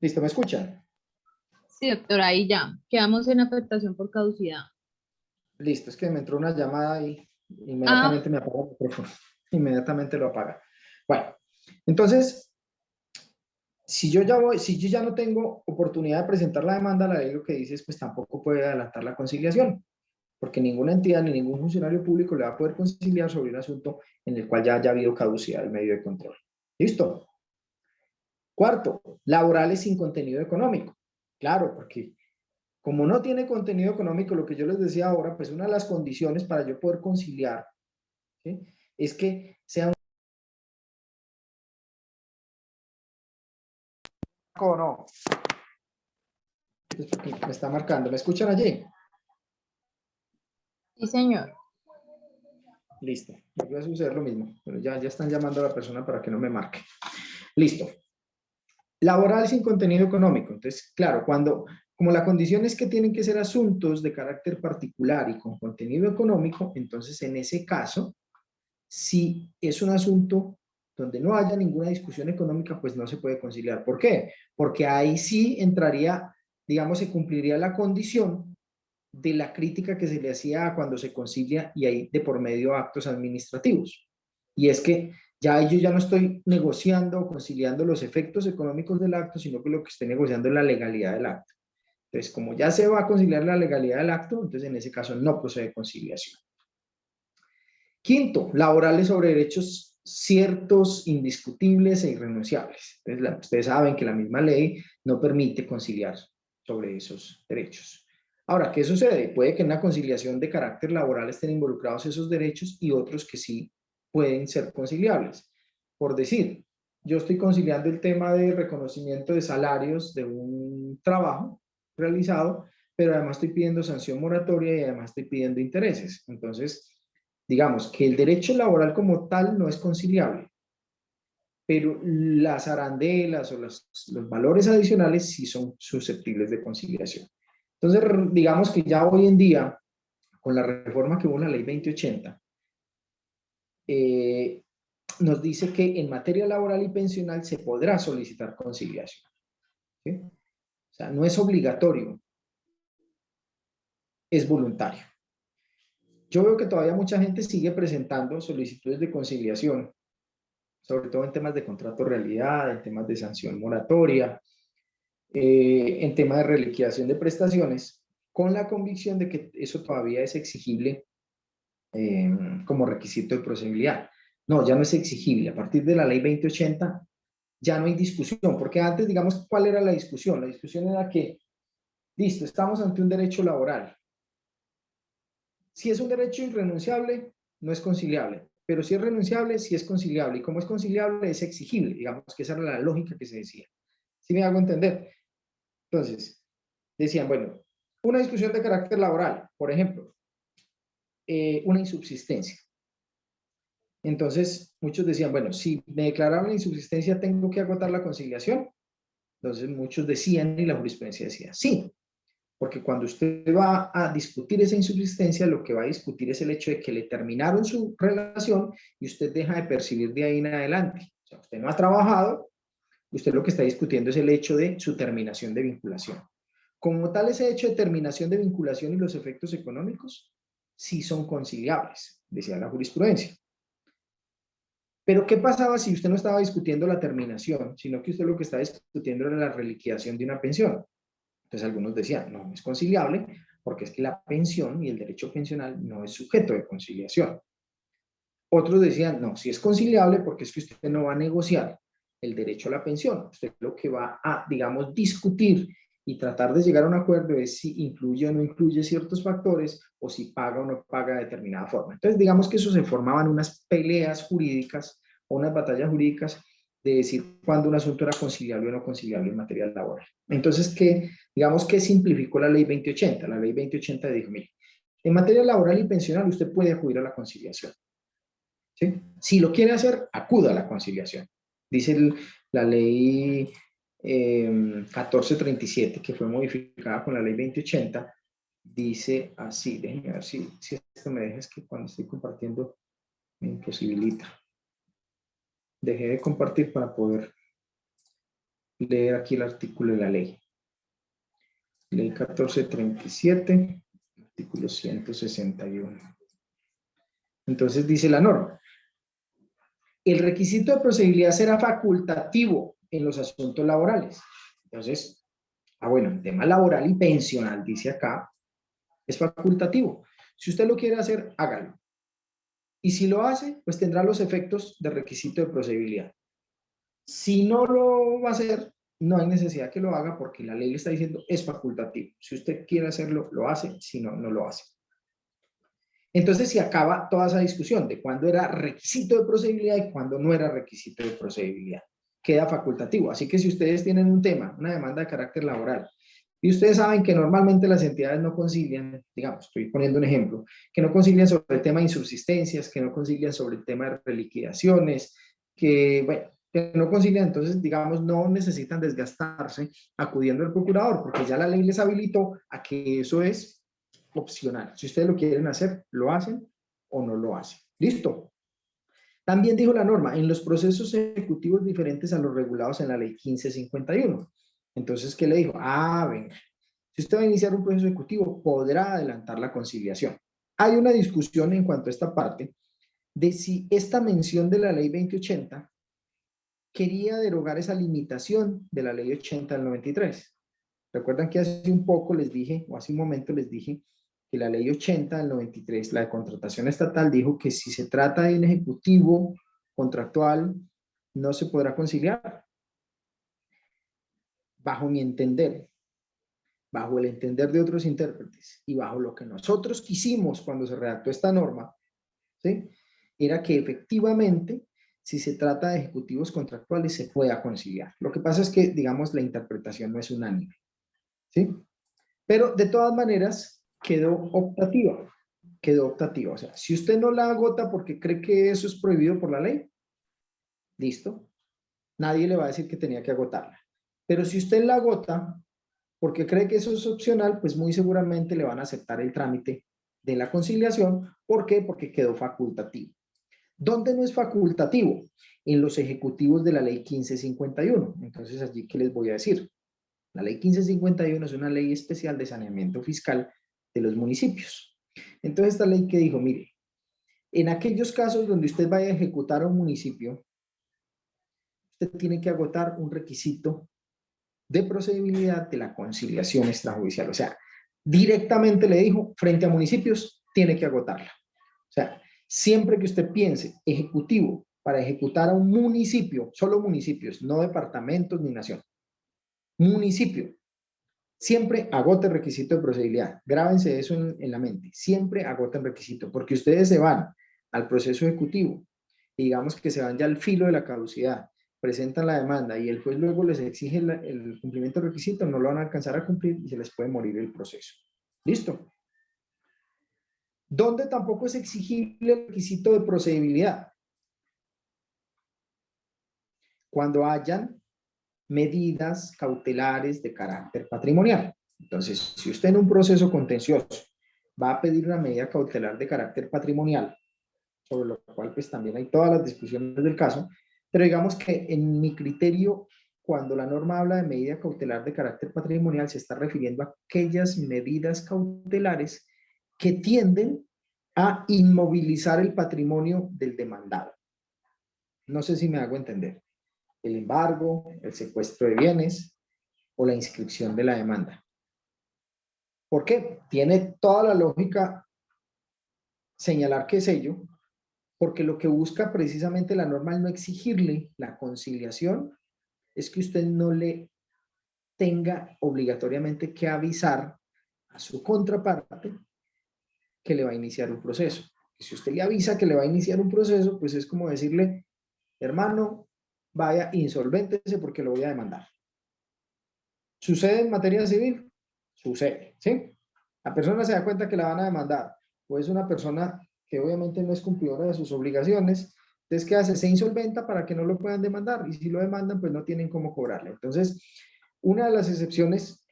¿Listo? ¿Me escuchan? Sí, doctor, ahí ya. Quedamos en afectación por caducidad. Listo, es que me entró una llamada y inmediatamente me apaga el micrófono. Inmediatamente lo apaga. Bueno, entonces, si yo ya no tengo oportunidad de presentar la demanda, la ley lo que dice es, pues tampoco puede adelantar la conciliación, porque ninguna entidad ni ningún funcionario público le va a poder conciliar sobre un asunto en el cual ya haya habido caducidad del medio de control. ¿Listo? Cuarto, laborales sin contenido económico. Claro, porque como no tiene contenido económico, lo que yo les decía ahora, pues una de las condiciones para yo poder conciliar, ¿sí?, es que sea un... ¿O no? Me está marcando. ¿Me escuchan allí? Sí, señor. Listo. Voy a suceder lo mismo, pero ya están llamando a la persona para que no me marque. Listo. Laboral sin contenido económico. Entonces, claro, como la condición es que tienen que ser asuntos de carácter particular y con contenido económico, entonces en ese caso, si es un asunto donde no haya ninguna discusión económica, pues no se puede conciliar. ¿Por qué? Porque ahí sí entraría, digamos, se cumpliría la condición de la crítica que se le hacía cuando se concilia y hay de por medio actos administrativos. Y es que Ya yo ya no estoy negociando o conciliando los efectos económicos del acto, sino que lo que estoy negociando es la legalidad del acto. Entonces, como ya se va a conciliar la legalidad del acto, entonces en ese caso no procede conciliación. Quinto, laborales sobre derechos ciertos, indiscutibles e irrenunciables. Entonces, ustedes saben que la misma ley no permite conciliar sobre esos derechos. Ahora, ¿qué sucede? Puede que en una conciliación de carácter laboral estén involucrados esos derechos y otros que sí pueden ser conciliables. Por decir, yo estoy conciliando el tema de reconocimiento de salarios de un trabajo realizado, pero además estoy pidiendo sanción moratoria y además estoy pidiendo intereses. Entonces, digamos que el derecho laboral como tal no es conciliable, pero las arandelas o los valores adicionales sí son susceptibles de conciliación. Entonces, digamos que ya hoy en día, con la reforma que hubo en la ley 2080, nos dice que en materia laboral y pensional se podrá solicitar conciliación. ¿Sí? O sea, no es obligatorio, es voluntario. Yo veo que todavía mucha gente sigue presentando solicitudes de conciliación, sobre todo en temas de contrato realidad, en temas de sanción moratoria, en temas de reliquidación de prestaciones, con la convicción de que eso todavía es exigible como requisito de procedibilidad. No, ya no es exigible. A partir de la ley 2080 ya no hay discusión, porque antes, digamos, ¿cuál era la discusión? La discusión era que, listo, estamos ante un derecho laboral. Si es un derecho irrenunciable, no es conciliable, pero si es renunciable, sí es conciliable, y como es conciliable, es exigible, digamos que esa era la lógica que se decía. ¿Sí me hago entender? Entonces, decían, bueno, una discusión de carácter laboral, por ejemplo, una insubsistencia. Entonces, muchos decían, bueno, si me declararon la insubsistencia, ¿tengo que agotar la conciliación? Entonces, muchos decían, y la jurisprudencia decía, sí, porque cuando usted va a discutir esa insubsistencia, lo que va a discutir es el hecho de que le terminaron su relación y usted deja de percibir de ahí en adelante. O sea, usted no ha trabajado, usted lo que está discutiendo es el hecho de su terminación de vinculación. Como tal, ese hecho de terminación de vinculación y los efectos económicos sí son conciliables, decía la jurisprudencia. Pero, ¿qué pasaba si usted no estaba discutiendo la terminación, sino que usted lo que estaba discutiendo era la reliquidación de una pensión? Entonces, algunos decían, no, no es conciliable, porque es que la pensión y el derecho pensional no es sujeto de conciliación. Otros decían, no, sí es conciliable, porque es que usted no va a negociar el derecho a la pensión. Usted lo que va a, digamos, discutir y tratar de llegar a un acuerdo es si incluye o no incluye ciertos factores o si paga o no paga de determinada forma. Entonces, digamos que eso se formaban unas peleas jurídicas o unas batallas jurídicas de decir cuándo un asunto era conciliable o no conciliable en materia laboral. Entonces, digamos que simplificó la ley 2080. La ley 2080 dijo, mire, en materia laboral y pensional usted puede acudir a la conciliación. ¿Sí? Si lo quiere hacer, acuda a la conciliación. Dice la ley 1437, que fue modificada con la ley 2080, dice así, déjenme ver si esto me deja, es que cuando estoy compartiendo me imposibilita. Dejé de compartir para poder leer aquí el artículo de la ley. Ley 1437, artículo 161. Entonces dice la norma. El requisito de procedibilidad será facultativo en los asuntos laborales. Entonces, bueno, el tema laboral y pensional, dice acá, es facultativo. Si usted lo quiere hacer, hágalo. Y si lo hace, pues tendrá los efectos de requisito de procedibilidad. Si no lo va a hacer, no hay necesidad que lo haga porque la ley le está diciendo es facultativo. Si usted quiere hacerlo, lo hace. Si no, no lo hace. Entonces se acaba toda esa discusión de cuándo era requisito de procedibilidad y cuándo no era requisito de procedibilidad. Queda facultativo. Así que si ustedes tienen un tema, una demanda de carácter laboral, y ustedes saben que normalmente las entidades no concilian, digamos, estoy poniendo un ejemplo, que no concilian sobre el tema de insubsistencias, que no concilian sobre el tema de reliquidaciones, que, bueno, que no concilian, entonces, digamos, no necesitan desgastarse acudiendo al procurador, porque ya la ley les habilitó a que eso es opcional. Si ustedes lo quieren hacer, lo hacen o no lo hacen. ¿Listo? También dijo la norma, en los procesos ejecutivos diferentes a los regulados en la ley 1551. Entonces, ¿qué le dijo? Venga, si usted va a iniciar un proceso ejecutivo, podrá adelantar la conciliación. Hay una discusión en cuanto a esta parte, de si esta mención de la ley 2080 quería derogar esa limitación de la ley 80 del 93. Recuerdan que hace un poco les dije, o hace un momento les dije, que la ley 80 del 93, la de contratación estatal, dijo que si se trata de un ejecutivo contractual, no se podrá conciliar. Bajo mi entender, bajo el entender de otros intérpretes y bajo lo que nosotros quisimos cuando se redactó esta norma, ¿sí?, era que efectivamente, si se trata de ejecutivos contractuales, se pueda conciliar. Lo que pasa es que, digamos, la interpretación no es unánime, ¿sí? Pero de todas maneras, quedó optativa. O sea, si usted no la agota porque cree que eso es prohibido por la ley, listo. Nadie le va a decir que tenía que agotarla. Pero si usted la agota porque cree que eso es opcional, pues muy seguramente le van a aceptar el trámite de la conciliación. ¿Por qué? Porque quedó facultativo. ¿Dónde no es facultativo? En los ejecutivos de la ley 1551. Entonces, allí, ¿qué les voy a decir? La ley 1551 es una ley especial de saneamiento fiscal de los municipios. Entonces, esta ley que dijo, mire, en aquellos casos donde usted vaya a ejecutar a un municipio, usted tiene que agotar un requisito de procedibilidad de la conciliación extrajudicial. O sea, directamente le dijo, frente a municipios, tiene que agotarla. O sea, siempre que usted piense ejecutivo para ejecutar a un municipio, solo municipios, no departamentos ni nación, municipio, siempre agote el requisito de procedibilidad. Grábense eso en la mente. Siempre agoten requisito, porque ustedes se van al proceso ejecutivo y digamos que se van ya al filo de la caducidad, presentan la demanda y el juez luego les exige el cumplimiento del requisito, no lo van a alcanzar a cumplir y se les puede morir el proceso. ¿Listo? ¿Dónde tampoco es exigible el requisito de procedibilidad? Cuando hayan medidas cautelares de carácter patrimonial. Entonces, si usted en un proceso contencioso va a pedir una medida cautelar de carácter patrimonial, sobre lo cual pues también hay todas las discusiones del caso, pero digamos que en mi criterio, cuando la norma habla de medida cautelar de carácter patrimonial, se está refiriendo a aquellas medidas cautelares que tienden a inmovilizar el patrimonio del demandado. No sé si me hago entender. El embargo, el secuestro de bienes o la inscripción de la demanda. ¿Por qué? Tiene toda la lógica señalar que es ello, porque lo que busca precisamente la norma al no exigirle la conciliación es que usted no le tenga obligatoriamente que avisar a su contraparte que le va a iniciar un proceso. Y si usted le avisa que le va a iniciar un proceso, pues es como decirle, hermano, vaya, insolvéntese porque lo voy a demandar. ¿Sucede en materia civil? Sucede, ¿sí? La persona se da cuenta que la van a demandar, o es una persona que obviamente no es cumplidora de sus obligaciones, entonces, ¿qué hace? Se insolventa para que no lo puedan demandar, y si lo demandan, pues no tienen cómo cobrarle. Entonces, una de las excepciones,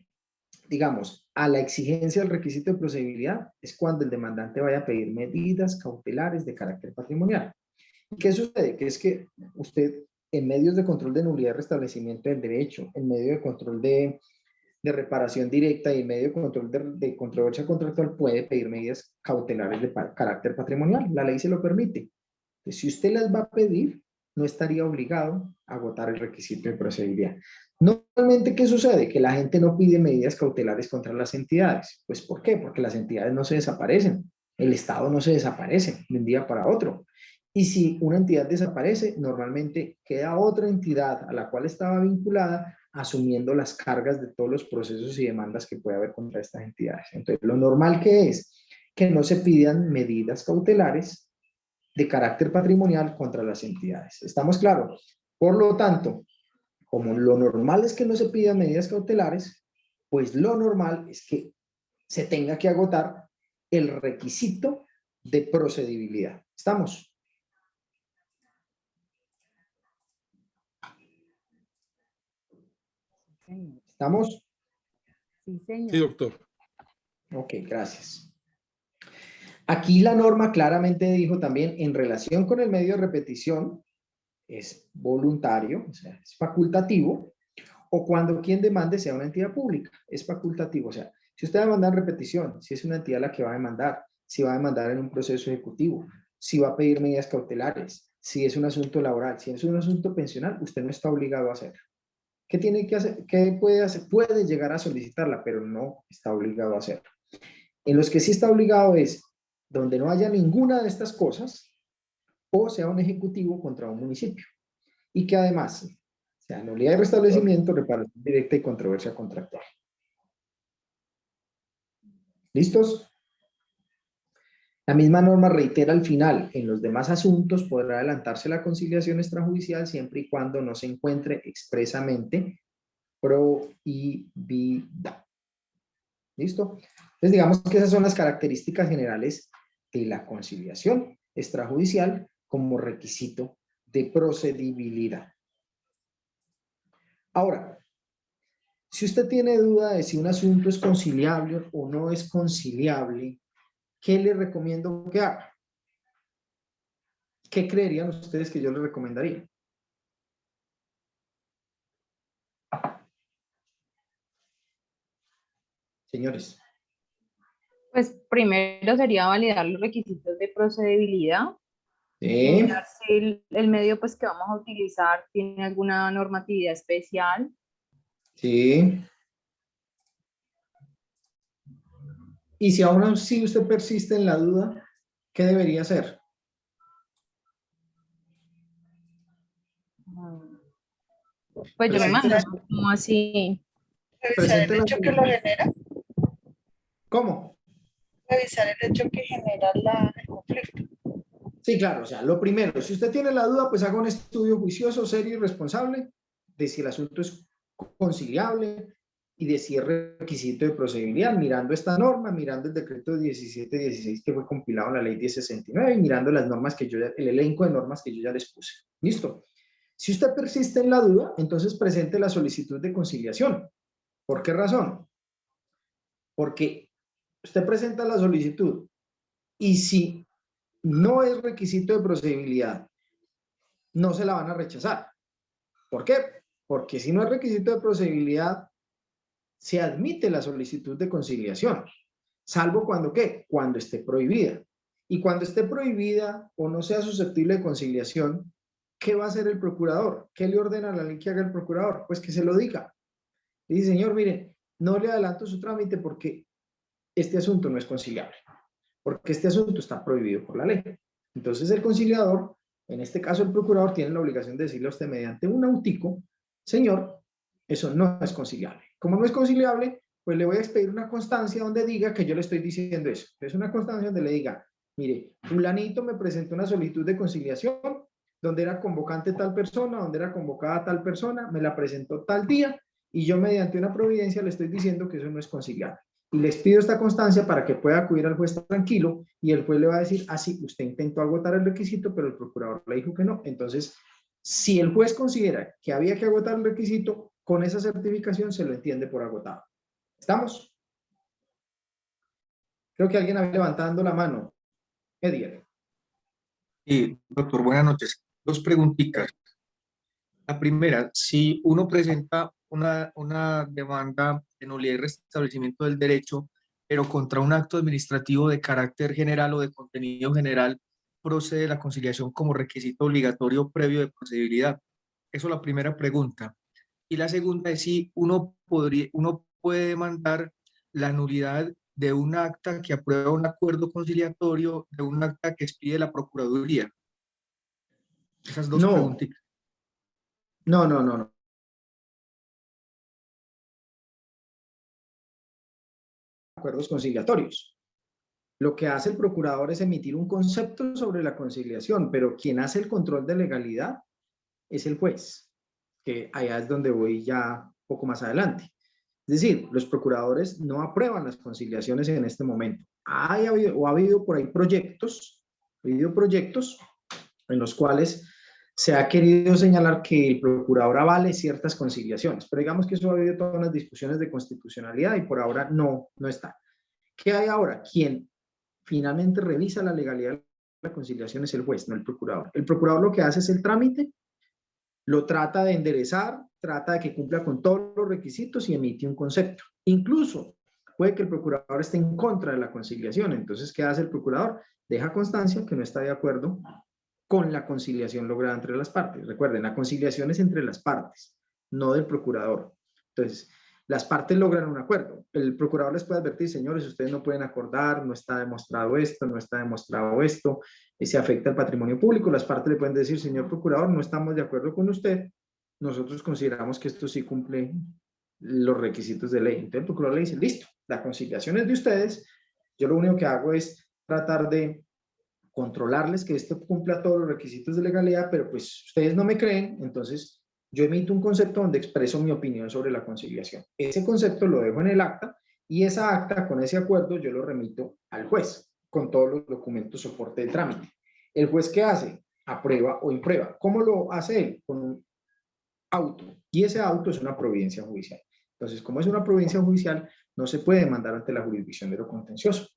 digamos, a la exigencia del requisito de procedibilidad es cuando el demandante vaya a pedir medidas cautelares de carácter patrimonial. ¿Qué sucede? Que es que usted, en medios de control de nulidad y restablecimiento del derecho, en medio de control de reparación directa y en medio de control de controversia contractual, puede pedir medidas cautelares de carácter patrimonial. La ley se lo permite. Entonces, si usted las va a pedir, no estaría obligado a agotar el requisito de procedibilidad. Normalmente, ¿qué sucede? Que la gente no pide medidas cautelares contra las entidades. Pues, ¿por qué? Porque las entidades no se desaparecen. El Estado no se desaparece de un día para otro. Y si una entidad desaparece, normalmente queda otra entidad a la cual estaba vinculada asumiendo las cargas de todos los procesos y demandas que puede haber contra estas entidades. Entonces, lo normal que es que no se pidan medidas cautelares de carácter patrimonial contra las entidades. ¿Estamos claros? Por lo tanto, como lo normal es que no se pidan medidas cautelares, pues lo normal es que se tenga que agotar el requisito de procedibilidad. ¿Estamos? ¿Estamos? Sí, señor. Sí, doctor. Ok, gracias. Aquí la norma claramente dijo también en relación con el medio de repetición, es voluntario, o sea, es facultativo, o cuando quien demande sea una entidad pública, es facultativo. O sea, si usted va a demandar en repetición, si es una entidad la que va a demandar, si va a demandar en un proceso ejecutivo, si va a pedir medidas cautelares, si es un asunto laboral, si es un asunto pensional, usted no está obligado a hacerlo. ¿Qué tiene que hacer? ¿Qué puede hacer? Puede llegar a solicitarla, pero no está obligado a hacerlo. En los que sí está obligado es donde no haya ninguna de estas cosas o sea un ejecutivo contra un municipio. Y que además sea nulidad de restablecimiento, reparación directa y controversia contractual. ¿Listos? La misma norma reitera al final, en los demás asuntos podrá adelantarse la conciliación extrajudicial siempre y cuando no se encuentre expresamente prohibida. ¿Listo? Entonces digamos que esas son las características generales de la conciliación extrajudicial como requisito de procedibilidad. Ahora, si usted tiene duda de si un asunto es conciliable o no es conciliable, ¿qué le recomiendo que haga? ¿Qué creerían ustedes que yo les recomendaría? Señores. Pues primero sería validar los requisitos de procedibilidad. ¿Sí? Mirar si el medio pues, que vamos a utilizar tiene alguna normatividad especial. Sí. Y si aún así usted persiste en la duda, ¿qué debería hacer? Pues yo me Presente imagino como así. Revisar el hecho que lo genera. ¿Cómo? Revisar el hecho que genera el conflicto. Sí, claro, o sea, lo primero, si usted tiene la duda, pues haga un estudio juicioso, serio y responsable de si el asunto es conciliable y de si es requisito de procedibilidad, mirando esta norma, mirando el decreto 1716 que fue compilado en la ley 1069 y mirando las normas que el elenco de normas que yo ya les puse. ¿Listo? Si usted persiste en la duda, entonces presente la solicitud de conciliación. ¿Por qué razón? Porque usted presenta la solicitud y si no es requisito de procedibilidad, no se la van a rechazar. ¿Por qué? Porque si no es requisito de procedibilidad, se admite la solicitud de conciliación, salvo cuando ¿qué? Cuando esté prohibida. Y cuando esté prohibida o no sea susceptible de conciliación, ¿qué va a hacer el procurador? ¿Qué le ordena la ley que haga el procurador? Pues que se lo diga. Y dice, señor, mire, no le adelanto su trámite porque este asunto no es conciliable, porque este asunto está prohibido por la ley. Entonces el conciliador, en este caso el procurador, tiene la obligación de decirle a usted mediante un autico, señor, eso no es conciliable. Como no es conciliable, pues le voy a expedir una constancia donde diga que yo le estoy diciendo eso. Es una constancia donde le diga, mire, fulanito me presentó una solicitud de conciliación donde era convocante tal persona, donde era convocada tal persona, me la presentó tal día y yo mediante una providencia le estoy diciendo que eso no es conciliable. Y les pido esta constancia para que pueda acudir al juez tranquilo y el juez le va a decir, sí, usted intentó agotar el requisito, pero el procurador le dijo que no. Entonces, si el juez considera que había que agotar el requisito, con esa certificación se lo entiende por agotado. ¿Estamos? Creo que alguien había levantando la mano. Edier. Sí, doctor, buenas noches. Dos preguntitas. La primera, si uno presenta una demanda de nulidad y restablecimiento del derecho, pero contra un acto administrativo de carácter general o de contenido general, procede la conciliación como requisito obligatorio previo de procedibilidad. Eso es la primera pregunta. Y la segunda es si uno puede demandar la nulidad de un acta que aprueba un acuerdo conciliatorio, de un acta que expide la Procuraduría. Esas dos preguntitas. No. Acuerdos conciliatorios. Lo que hace el procurador es emitir un concepto sobre la conciliación, pero quien hace el control de legalidad es el juez, que allá es donde voy ya un poco más adelante. Es decir, los procuradores no aprueban las conciliaciones en este momento. Ha habido por ahí proyectos en los cuales se ha querido señalar que el procurador avale ciertas conciliaciones, pero digamos que eso ha habido todas unas discusiones de constitucionalidad y por ahora no está. ¿Qué hay ahora? Quien finalmente revisa la legalidad de la conciliación es el juez, no el procurador. El procurador lo que hace es el trámite, lo trata de enderezar, trata de que cumpla con todos los requisitos y emite un concepto. Incluso Puede que el procurador esté en contra de la conciliación. Entonces, ¿qué hace el procurador? Deja constancia que no está de acuerdo con la conciliación lograda entre las partes. Recuerden, la conciliación es entre las partes, no del procurador. Entonces, las partes logran un acuerdo. El procurador les puede advertir, señores, ustedes no pueden acordar, no está demostrado esto, no está demostrado esto, se afecta el patrimonio público. Las partes le pueden decir, señor procurador, no estamos de acuerdo con usted, nosotros consideramos que esto sí cumple los requisitos de ley. Entonces el procurador le dice, listo, la conciliación es de ustedes, yo lo único que hago es tratar de controlarles que esto cumpla todos los requisitos de legalidad, pero pues ustedes no me creen, entonces yo emito un concepto donde expreso mi opinión sobre la conciliación. Ese concepto lo dejo en el acta y esa acta, con ese acuerdo, yo lo remito al juez con todos los documentos soporte de trámite. ¿El juez qué hace? Aprueba o imprueba. ¿Cómo lo hace él? Con un auto. Y ese auto es una providencia judicial. Entonces, como es una providencia judicial, no se puede demandar ante la jurisdicción de lo contencioso.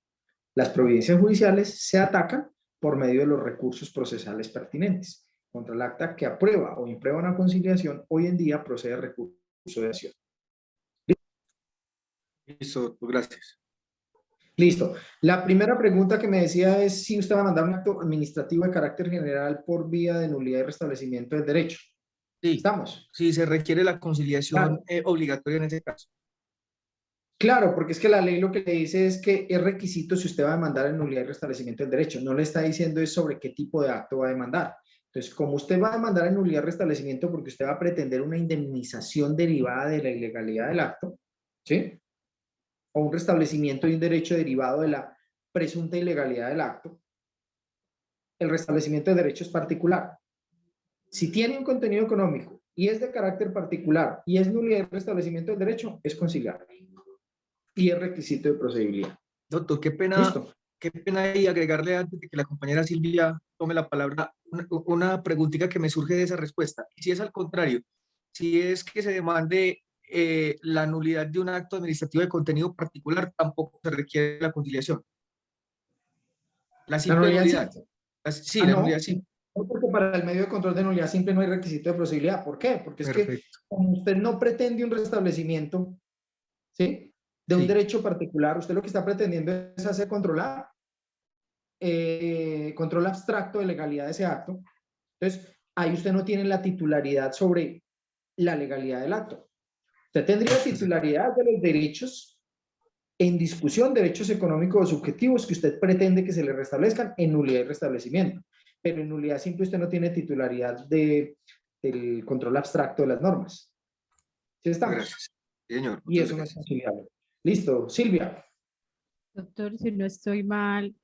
Las providencias judiciales se atacan por medio de los recursos procesales pertinentes. Contra el acta que aprueba o imprueba una conciliación, hoy en día procede recurso de acción. Listo, gracias. Listo. La primera pregunta que me decía es si usted va a mandar un acto administrativo de carácter general por vía de nulidad y restablecimiento del derecho. Sí, ¿Estamos? sí, se requiere la conciliación obligatoria en ese caso. Claro, porque es que la ley lo que le dice es que es requisito si usted va a demandar en nulidad y restablecimiento del derecho. No le está diciendo es sobre qué tipo de acto va a demandar. Entonces, como usted va a demandar en nulidad y restablecimiento porque usted va a pretender una indemnización derivada de la ilegalidad del acto, ¿sí? O un restablecimiento de un derecho derivado de la presunta ilegalidad del acto, el restablecimiento de derecho es particular. Si tiene un contenido económico y es de carácter particular y es nulidad y restablecimiento del derecho, es conciliable. Y es requisito de procedibilidad. Doctor, qué ¿Listo? pena ahí agregarle antes de que la compañera Silvia tome la palabra una preguntita que me surge de esa respuesta. Y si es al contrario, si es que se demande la nulidad de un acto administrativo de contenido particular, tampoco se requiere la conciliación. La simple nulidad nulidad. simple. Sí, Ah, la no, nulidad sí. no, porque para el medio de control de nulidad simple no hay requisito de procedibilidad. ¿Por qué? Porque es que Perfecto. como usted no pretende un restablecimiento, ¿sí? De un Sí. derecho particular, usted lo que está pretendiendo es hacer controlar, control abstracto de legalidad de ese acto. Entonces, ahí usted no tiene la titularidad sobre la legalidad del acto. Usted tendría titularidad de los derechos en discusión, derechos económicos o subjetivos que usted pretende que se le restablezcan en nulidad y restablecimiento. Pero en nulidad simple usted no tiene titularidad del control abstracto de las normas. ¿Sí estamos? Gracias. Sí, señor. Y eso no es conciliable. Listo. Silvia. Doctor, si no estoy mal,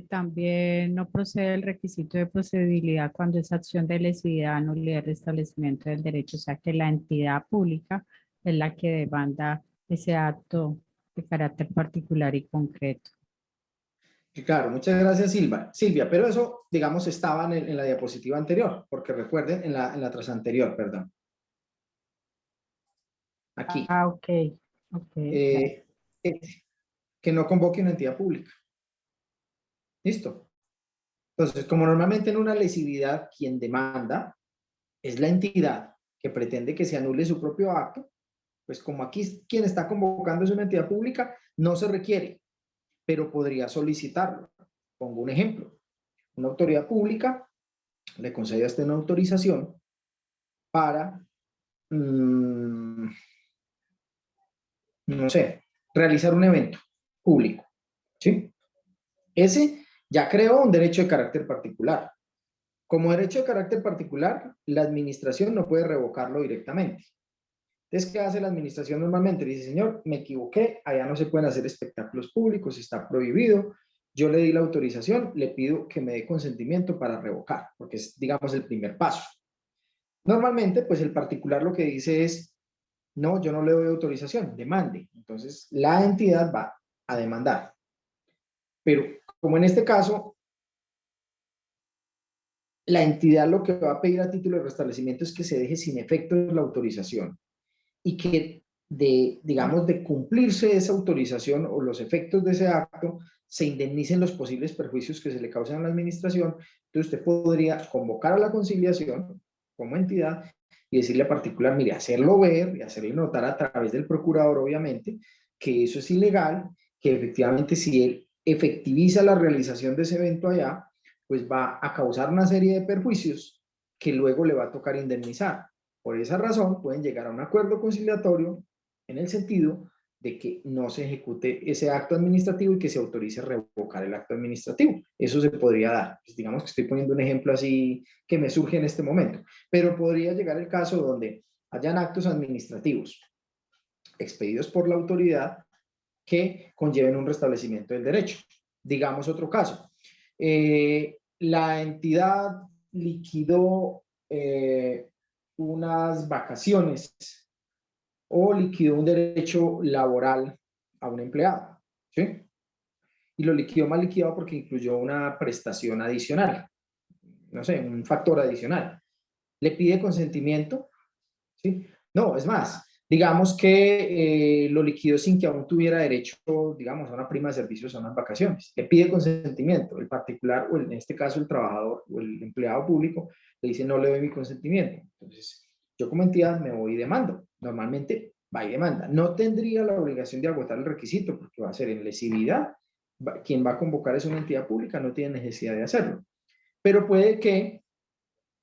también no procede el requisito de procedibilidad cuando es acción de lesividad, nulidad y restablecimiento del derecho, o sea que la entidad pública es la que demanda ese acto de carácter particular y concreto. Claro, muchas gracias Silvia, pero eso, digamos, estaba en la diapositiva anterior, porque recuerden, en la tras anterior, perdón. Aquí. Ah, ok. Que no convoque una entidad pública. ¿Listo? Entonces, como normalmente en una lesividad quien demanda es la entidad que pretende que se anule su propio acto, pues como aquí quien está convocando es una entidad pública, no se requiere, pero podría solicitarlo. Pongo un ejemplo. Una autoridad pública le concede a usted una autorización para, no sé, realizar un evento público, ¿sí? Ese ya creó un derecho de carácter particular. Como derecho de carácter particular, la administración no puede revocarlo directamente. Entonces, ¿qué hace la administración normalmente? Dice, señor, me equivoqué, allá no se pueden hacer espectáculos públicos, está prohibido, yo le di la autorización, le pido que me dé consentimiento para revocar, porque es, digamos, el primer paso. Normalmente, pues el particular lo que dice es, no, yo no le doy autorización, demande. Entonces, la entidad va a demandar. Pero, como en este caso, la entidad lo que va a pedir a título de restablecimiento es que se deje sin efectos la autorización y que, digamos, de cumplirse esa autorización o los efectos de ese acto, se indemnicen los posibles perjuicios que se le causan a la administración. Entonces, usted podría convocar a la conciliación como entidad y decirle a particular, mire, hacerlo ver y hacerle notar a través del procurador, obviamente, que eso es ilegal, que efectivamente si él efectiviza la realización de ese evento allá, pues va a causar una serie de perjuicios que luego le va a tocar indemnizar. Por esa razón pueden llegar a un acuerdo conciliatorio en el sentido de que no se ejecute ese acto administrativo y que se autorice revocar el acto administrativo. Eso se podría dar. Pues digamos que estoy poniendo un ejemplo así que me surge en este momento, pero podría llegar el caso donde hayan actos administrativos expedidos por la autoridad que conlleven un restablecimiento del derecho. Digamos otro caso. La entidad liquidó unas vacaciones o liquidó un derecho laboral a un empleado, ¿sí? Y lo liquidó mal liquidado porque incluyó una prestación adicional, no sé, un factor adicional. Le pide consentimiento, ¿sí? No, es más, digamos que lo liquidó sin que aún tuviera derecho, digamos, a una prima de servicios o a unas vacaciones. Le pide consentimiento. El particular, o en este caso el trabajador o el empleado público, le dice no le doy mi consentimiento. Entonces, yo como entidad me voy y demando. Normalmente va y demanda. No tendría la obligación de agotar el requisito porque va a ser en lesividad. Quien va a convocar es una entidad pública, no tiene necesidad de hacerlo. Pero puede que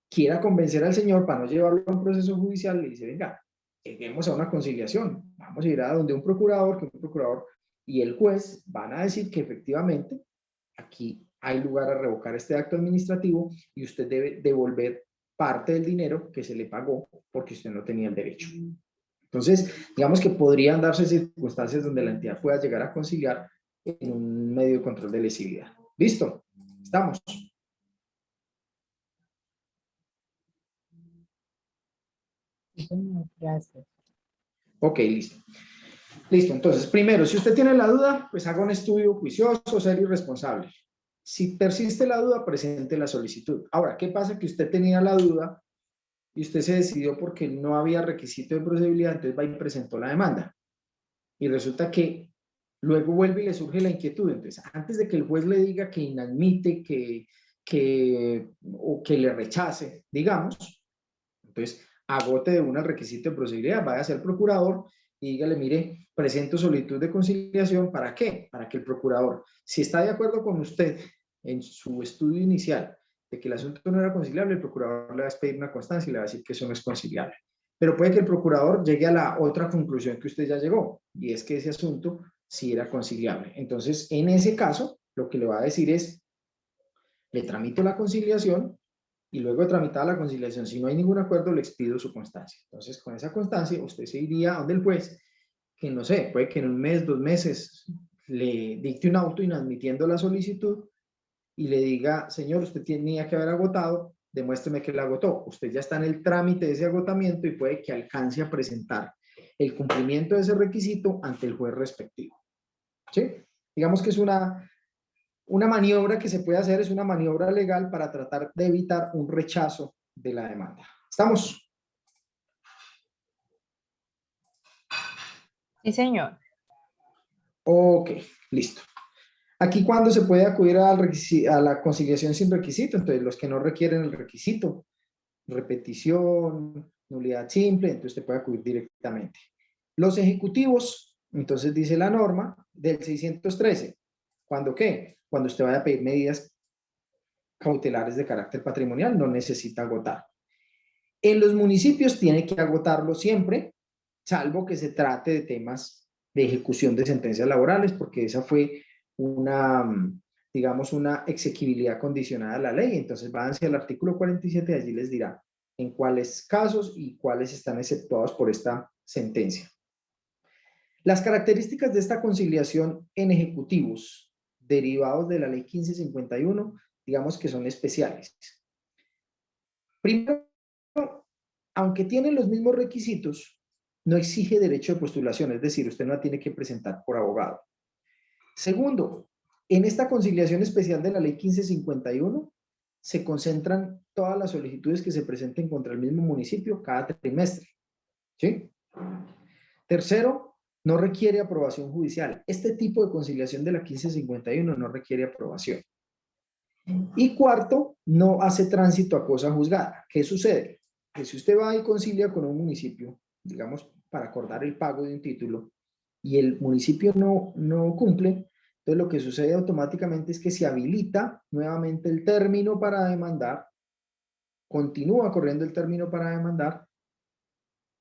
quiera convencer al señor para no llevarlo a un proceso judicial, le dice, venga, lleguemos a una conciliación, vamos a ir a donde un procurador, que un procurador y el juez van a decir que efectivamente aquí hay lugar a revocar este acto administrativo y usted debe devolver parte del dinero que se le pagó porque usted no tenía el derecho. Entonces, digamos que podrían darse circunstancias donde la entidad pueda llegar a conciliar en un medio de control de lesividad. ¿Listo? ¿Estamos? Gracias. Ok, listo. Listo, entonces, primero, si usted tiene la duda, pues haga un estudio juicioso, serio y responsable. Si persiste la duda, presente la solicitud. Ahora, ¿qué pasa? Que usted tenía la duda y usted se decidió porque no había requisito de procedibilidad, entonces va y presentó la demanda. Y resulta que luego vuelve y le surge la inquietud. Entonces, antes de que el juez le diga que inadmite, o que le rechace, digamos, entonces agote de una el requisito de procedibilidad, vaya hacia el procurador y dígale, mire, presento solicitud de conciliación, ¿para qué? Para que el procurador, si está de acuerdo con usted en su estudio inicial de que el asunto no era conciliable, el procurador le va a pedir una constancia y le va a decir que eso no es conciliable. Pero puede que el procurador llegue a la otra conclusión que usted ya llegó, y es que ese asunto sí era conciliable. Entonces, en ese caso, lo que le va a decir es, le tramito la conciliación, y luego de tramitada la conciliación, si no hay ningún acuerdo, le expido su constancia. Entonces, con esa constancia, usted se iría donde el juez, que no sé, puede que en un mes, 2 meses, le dicte un auto inadmitiendo la solicitud y le diga, señor, usted tenía que haber agotado, demuéstreme que la agotó. Usted ya está en el trámite de ese agotamiento y puede que alcance a presentar el cumplimiento de ese requisito ante el juez respectivo. ¿Sí? Digamos que es una maniobra que se puede hacer, es una maniobra legal para tratar de evitar un rechazo de la demanda. ¿Estamos? Sí, señor. Ok, listo. Aquí, ¿cuándo se puede acudir a la conciliación sin requisito? Entonces, los que no requieren el requisito, repetición, nulidad simple, entonces usted puede acudir directamente. Los ejecutivos, entonces dice la norma del 613. ¿Cuándo qué? Cuando usted vaya a pedir medidas cautelares de carácter patrimonial, no necesita agotar. En los municipios tiene que agotarlo siempre, salvo que se trate de temas de ejecución de sentencias laborales, porque esa fue una, digamos, una exequibilidad condicionada a la ley. Entonces van hacia el artículo 47 y allí les dirá en cuáles casos y cuáles están exceptuados por esta sentencia. Las características de esta conciliación en ejecutivos derivados de la ley 1551, digamos que son especiales. Primero, aunque tienen los mismos requisitos, no exige derecho de postulación, es decir, usted no la tiene que presentar por abogado. Segundo, en esta conciliación especial de la ley 1551 se concentran todas las solicitudes que se presenten contra el mismo municipio cada trimestre. ¿Sí? Tercero, no requiere aprobación judicial. Este tipo de conciliación de la 1551 no requiere aprobación. Y cuarto, no hace tránsito a cosa juzgada. ¿Qué sucede? Que si usted va y concilia con un municipio, digamos, para acordar el pago de un título, y el municipio no cumple, entonces lo que sucede automáticamente es que se habilita nuevamente el término para demandar, continúa corriendo el término para demandar,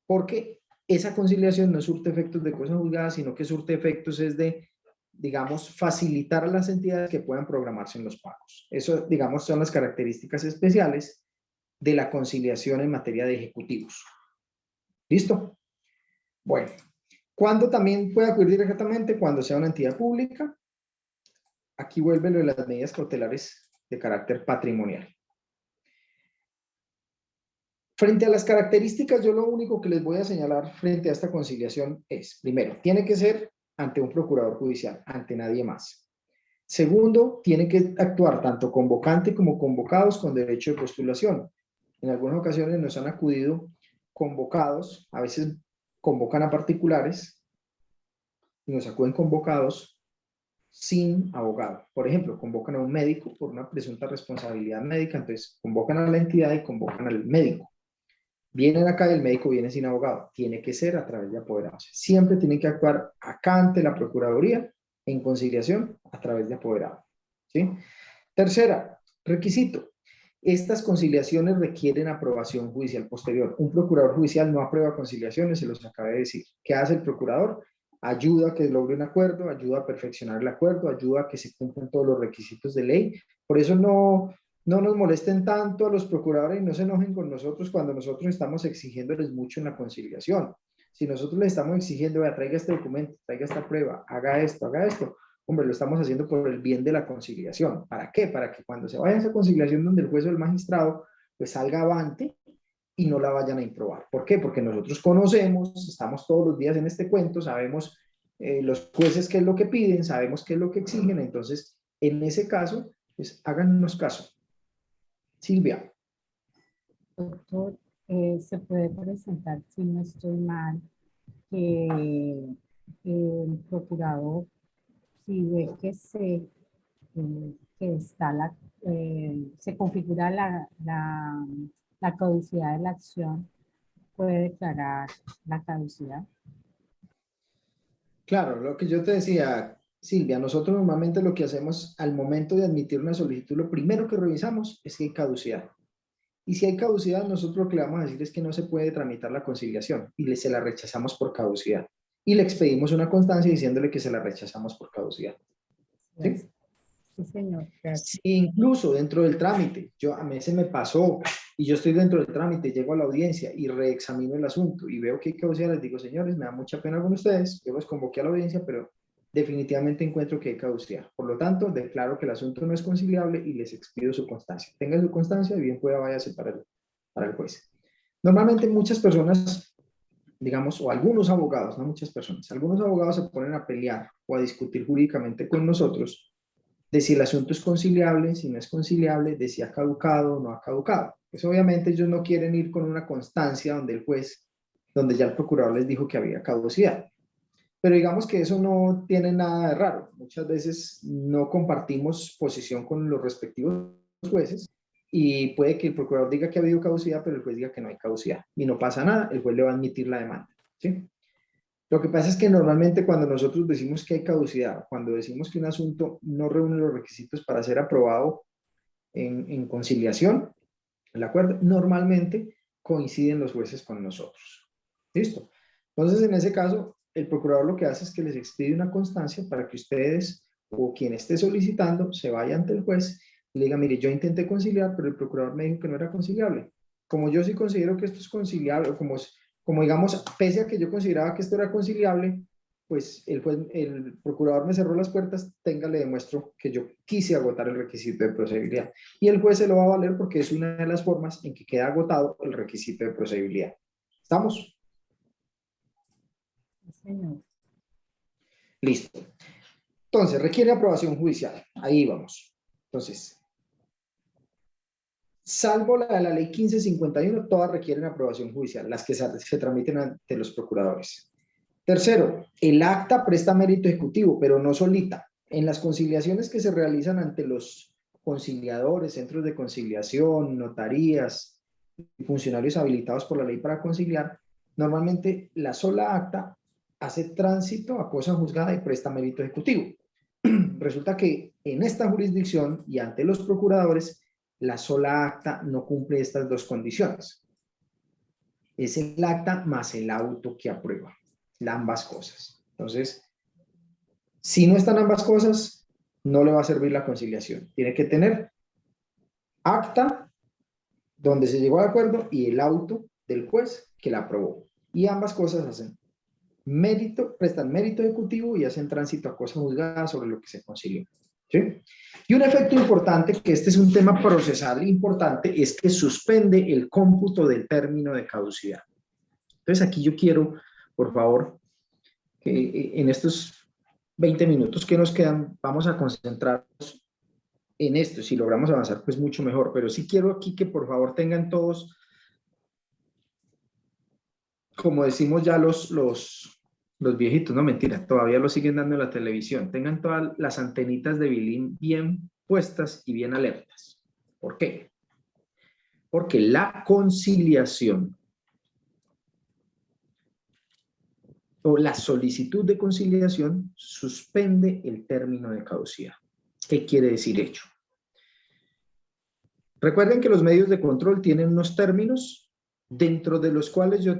porque esa conciliación no surte efectos de cosa juzgada, sino que surte efectos es de, digamos, facilitar a las entidades que puedan programarse en los pagos. Eso, digamos, son las características especiales de la conciliación en materia de ejecutivos. ¿Listo? Bueno, ¿cuándo también puede acudir directamente? Cuando sea una entidad pública. Aquí vuelve lo de las medidas cautelares de carácter patrimonial. Frente a las características, yo lo único que les voy a señalar frente a esta conciliación es, primero, tiene que ser ante un procurador judicial, ante nadie más. Segundo, tiene que actuar tanto convocante como convocados con derecho de postulación. En algunas ocasiones nos han acudido convocados, a veces convocan a particulares y nos acuden convocados sin abogado. Por ejemplo, convocan a un médico por una presunta responsabilidad médica, entonces convocan a la entidad y convocan al médico. Vienen acá y el médico viene sin abogado. Tiene que ser a través de apoderados. Siempre tienen que actuar acá ante la Procuraduría en conciliación a través de apoderado. ¿Sí? Tercera, requisito. Estas conciliaciones requieren aprobación judicial posterior. Un procurador judicial no aprueba conciliaciones, se los acabé de decir. ¿Qué hace el procurador? Ayuda a que logre un acuerdo, ayuda a perfeccionar el acuerdo, ayuda a que se cumplan todos los requisitos de ley. Por eso no nos molesten tanto a los procuradores y no se enojen con nosotros cuando nosotros estamos exigiéndoles mucho en la conciliación. Si nosotros les estamos exigiendo, vea, traiga este documento, traiga esta prueba, haga esto, hombre, lo estamos haciendo por el bien de la conciliación. ¿Para qué? Para que cuando se vaya a esa conciliación donde el juez o el magistrado, pues salga avante y no la vayan a improbar. ¿Por qué? Porque nosotros conocemos, estamos todos los días en este cuento, sabemos los jueces qué es lo que piden, sabemos qué es lo que exigen, entonces, en ese caso, pues háganos caso. Silvia. Doctor, se puede presentar, si no estoy mal, que el procurador, si ve que se configura la caducidad de la acción, puede declarar la caducidad. Claro, lo que yo te decía, Silvia, nosotros normalmente lo que hacemos al momento de admitir una solicitud, lo primero que revisamos es que hay caducidad. Y si hay caducidad, nosotros lo que le vamos a decir es que no se puede tramitar la conciliación y se la rechazamos por caducidad. Y le expedimos una constancia diciéndole que se la rechazamos por caducidad. ¿Sí? Sí, señor. Gracias. Incluso dentro del trámite, a mí se me pasó y yo estoy dentro del trámite, llego a la audiencia y reexamino el asunto y veo que hay caducidad, les digo, señores, me da mucha pena con ustedes, yo los convoqué a la audiencia, pero definitivamente encuentro que hay caducidad. Por lo tanto, declaro que el asunto no es conciliable y les expido su constancia. Tengan su constancia y bien pueda váyase para el juez. Normalmente muchas personas, digamos, o algunos abogados, no muchas personas, algunos abogados se ponen a pelear o a discutir jurídicamente con nosotros de si el asunto es conciliable, si no es conciliable, de si ha caducado o no ha caducado. Pues obviamente ellos no quieren ir con una constancia donde el juez, donde ya el procurador les dijo que había caducidad. Pero digamos que eso no tiene nada de raro. Muchas veces no compartimos posición con los respectivos jueces y puede que el procurador diga que ha habido caducidad, pero el juez diga que no hay caducidad. Y no pasa nada, el juez le va a admitir la demanda. ¿Sí? Lo que pasa es que normalmente cuando nosotros decimos que hay caducidad, cuando decimos que un asunto no reúne los requisitos para ser aprobado en conciliación, ¿el acuerdo? Normalmente coinciden los jueces con nosotros. ¿Listo? Entonces, en ese caso, el procurador lo que hace es que les expide una constancia para que ustedes o quien esté solicitando se vaya ante el juez y le diga, mire, yo intenté conciliar, pero el procurador me dijo que no era conciliable. Como yo sí considero que esto es conciliable, o como digamos, pese a que yo consideraba que esto era conciliable, pues el procurador me cerró las puertas, le demuestro que yo quise agotar el requisito de procedibilidad. Y el juez se lo va a valer porque es una de las formas en que queda agotado el requisito de procedibilidad. ¿Estamos? Sí, señor. Listo. Entonces, requiere aprobación judicial. Ahí vamos. Entonces, salvo la de la ley 1551, todas requieren aprobación judicial, las que se tramiten ante los procuradores. Tercero, el acta presta mérito ejecutivo, pero no solita. En las conciliaciones que se realizan ante los conciliadores, centros de conciliación, notarías y funcionarios habilitados por la ley para conciliar, normalmente la sola acta hace tránsito a cosa juzgada y presta mérito ejecutivo. Resulta que en esta jurisdicción y ante los procuradores, la sola acta no cumple estas dos condiciones. Es el acta más el auto que aprueba, ambas cosas. Entonces, si no están ambas cosas, no le va a servir la conciliación. Tiene que tener acta donde se llegó al acuerdo y el auto del juez que la aprobó. Y ambas cosas hacen mérito, prestan mérito ejecutivo y hacen tránsito a cosa juzgada sobre lo que se concilió. ¿Sí? Y un efecto importante, que este es un tema procesal importante, es que suspende el cómputo del término de caducidad. Entonces aquí yo quiero, por favor, que en estos 20 minutos que nos quedan, vamos a concentrarnos en esto. Si logramos avanzar, pues mucho mejor, pero sí quiero aquí que por favor tengan todos, como decimos ya los viejitos, no mentira, todavía lo siguen dando en la televisión, tengan todas las antenitas de bilín bien puestas y bien alertas. ¿Por qué? Porque la conciliación o la solicitud de conciliación suspende el término de caducidad. ¿Qué quiere decir hecho? Recuerden que los medios de control tienen unos términos dentro de los cuales yo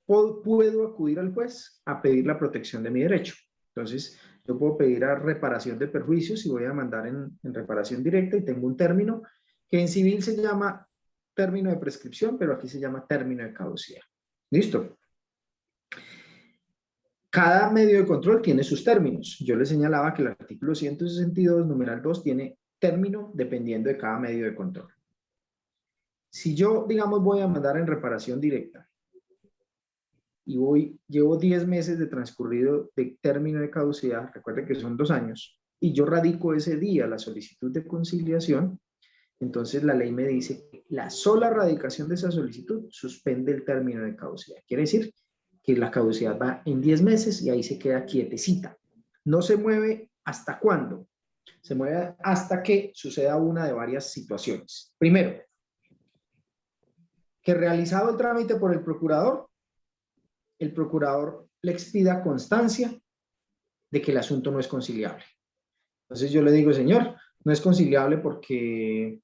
puedo acudir al juez a pedir la protección de mi derecho. Entonces, yo puedo pedir a reparación de perjuicios y voy a mandar en reparación directa y tengo un término que en civil se llama término de prescripción, pero aquí se llama término de caducidad. ¿Listo? Cada medio de control tiene sus términos. Yo les señalaba que el artículo 162, numeral 2, tiene término dependiendo de cada medio de control. Si yo, digamos, voy a mandar en reparación directa y llevo 10 meses de transcurrido de término de caducidad, recuerden que son 2 años, y yo radico ese día la solicitud de conciliación, entonces la ley me dice que la sola radicación de esa solicitud suspende el término de caducidad. Quiere decir que la caducidad va en 10 meses y ahí se queda quietecita. No se mueve hasta cuándo. Se mueve hasta que suceda una de varias situaciones. Primero, que realizado el trámite por el procurador le expida constancia de que el asunto no es conciliable. Entonces yo le digo, señor, no es conciliable porque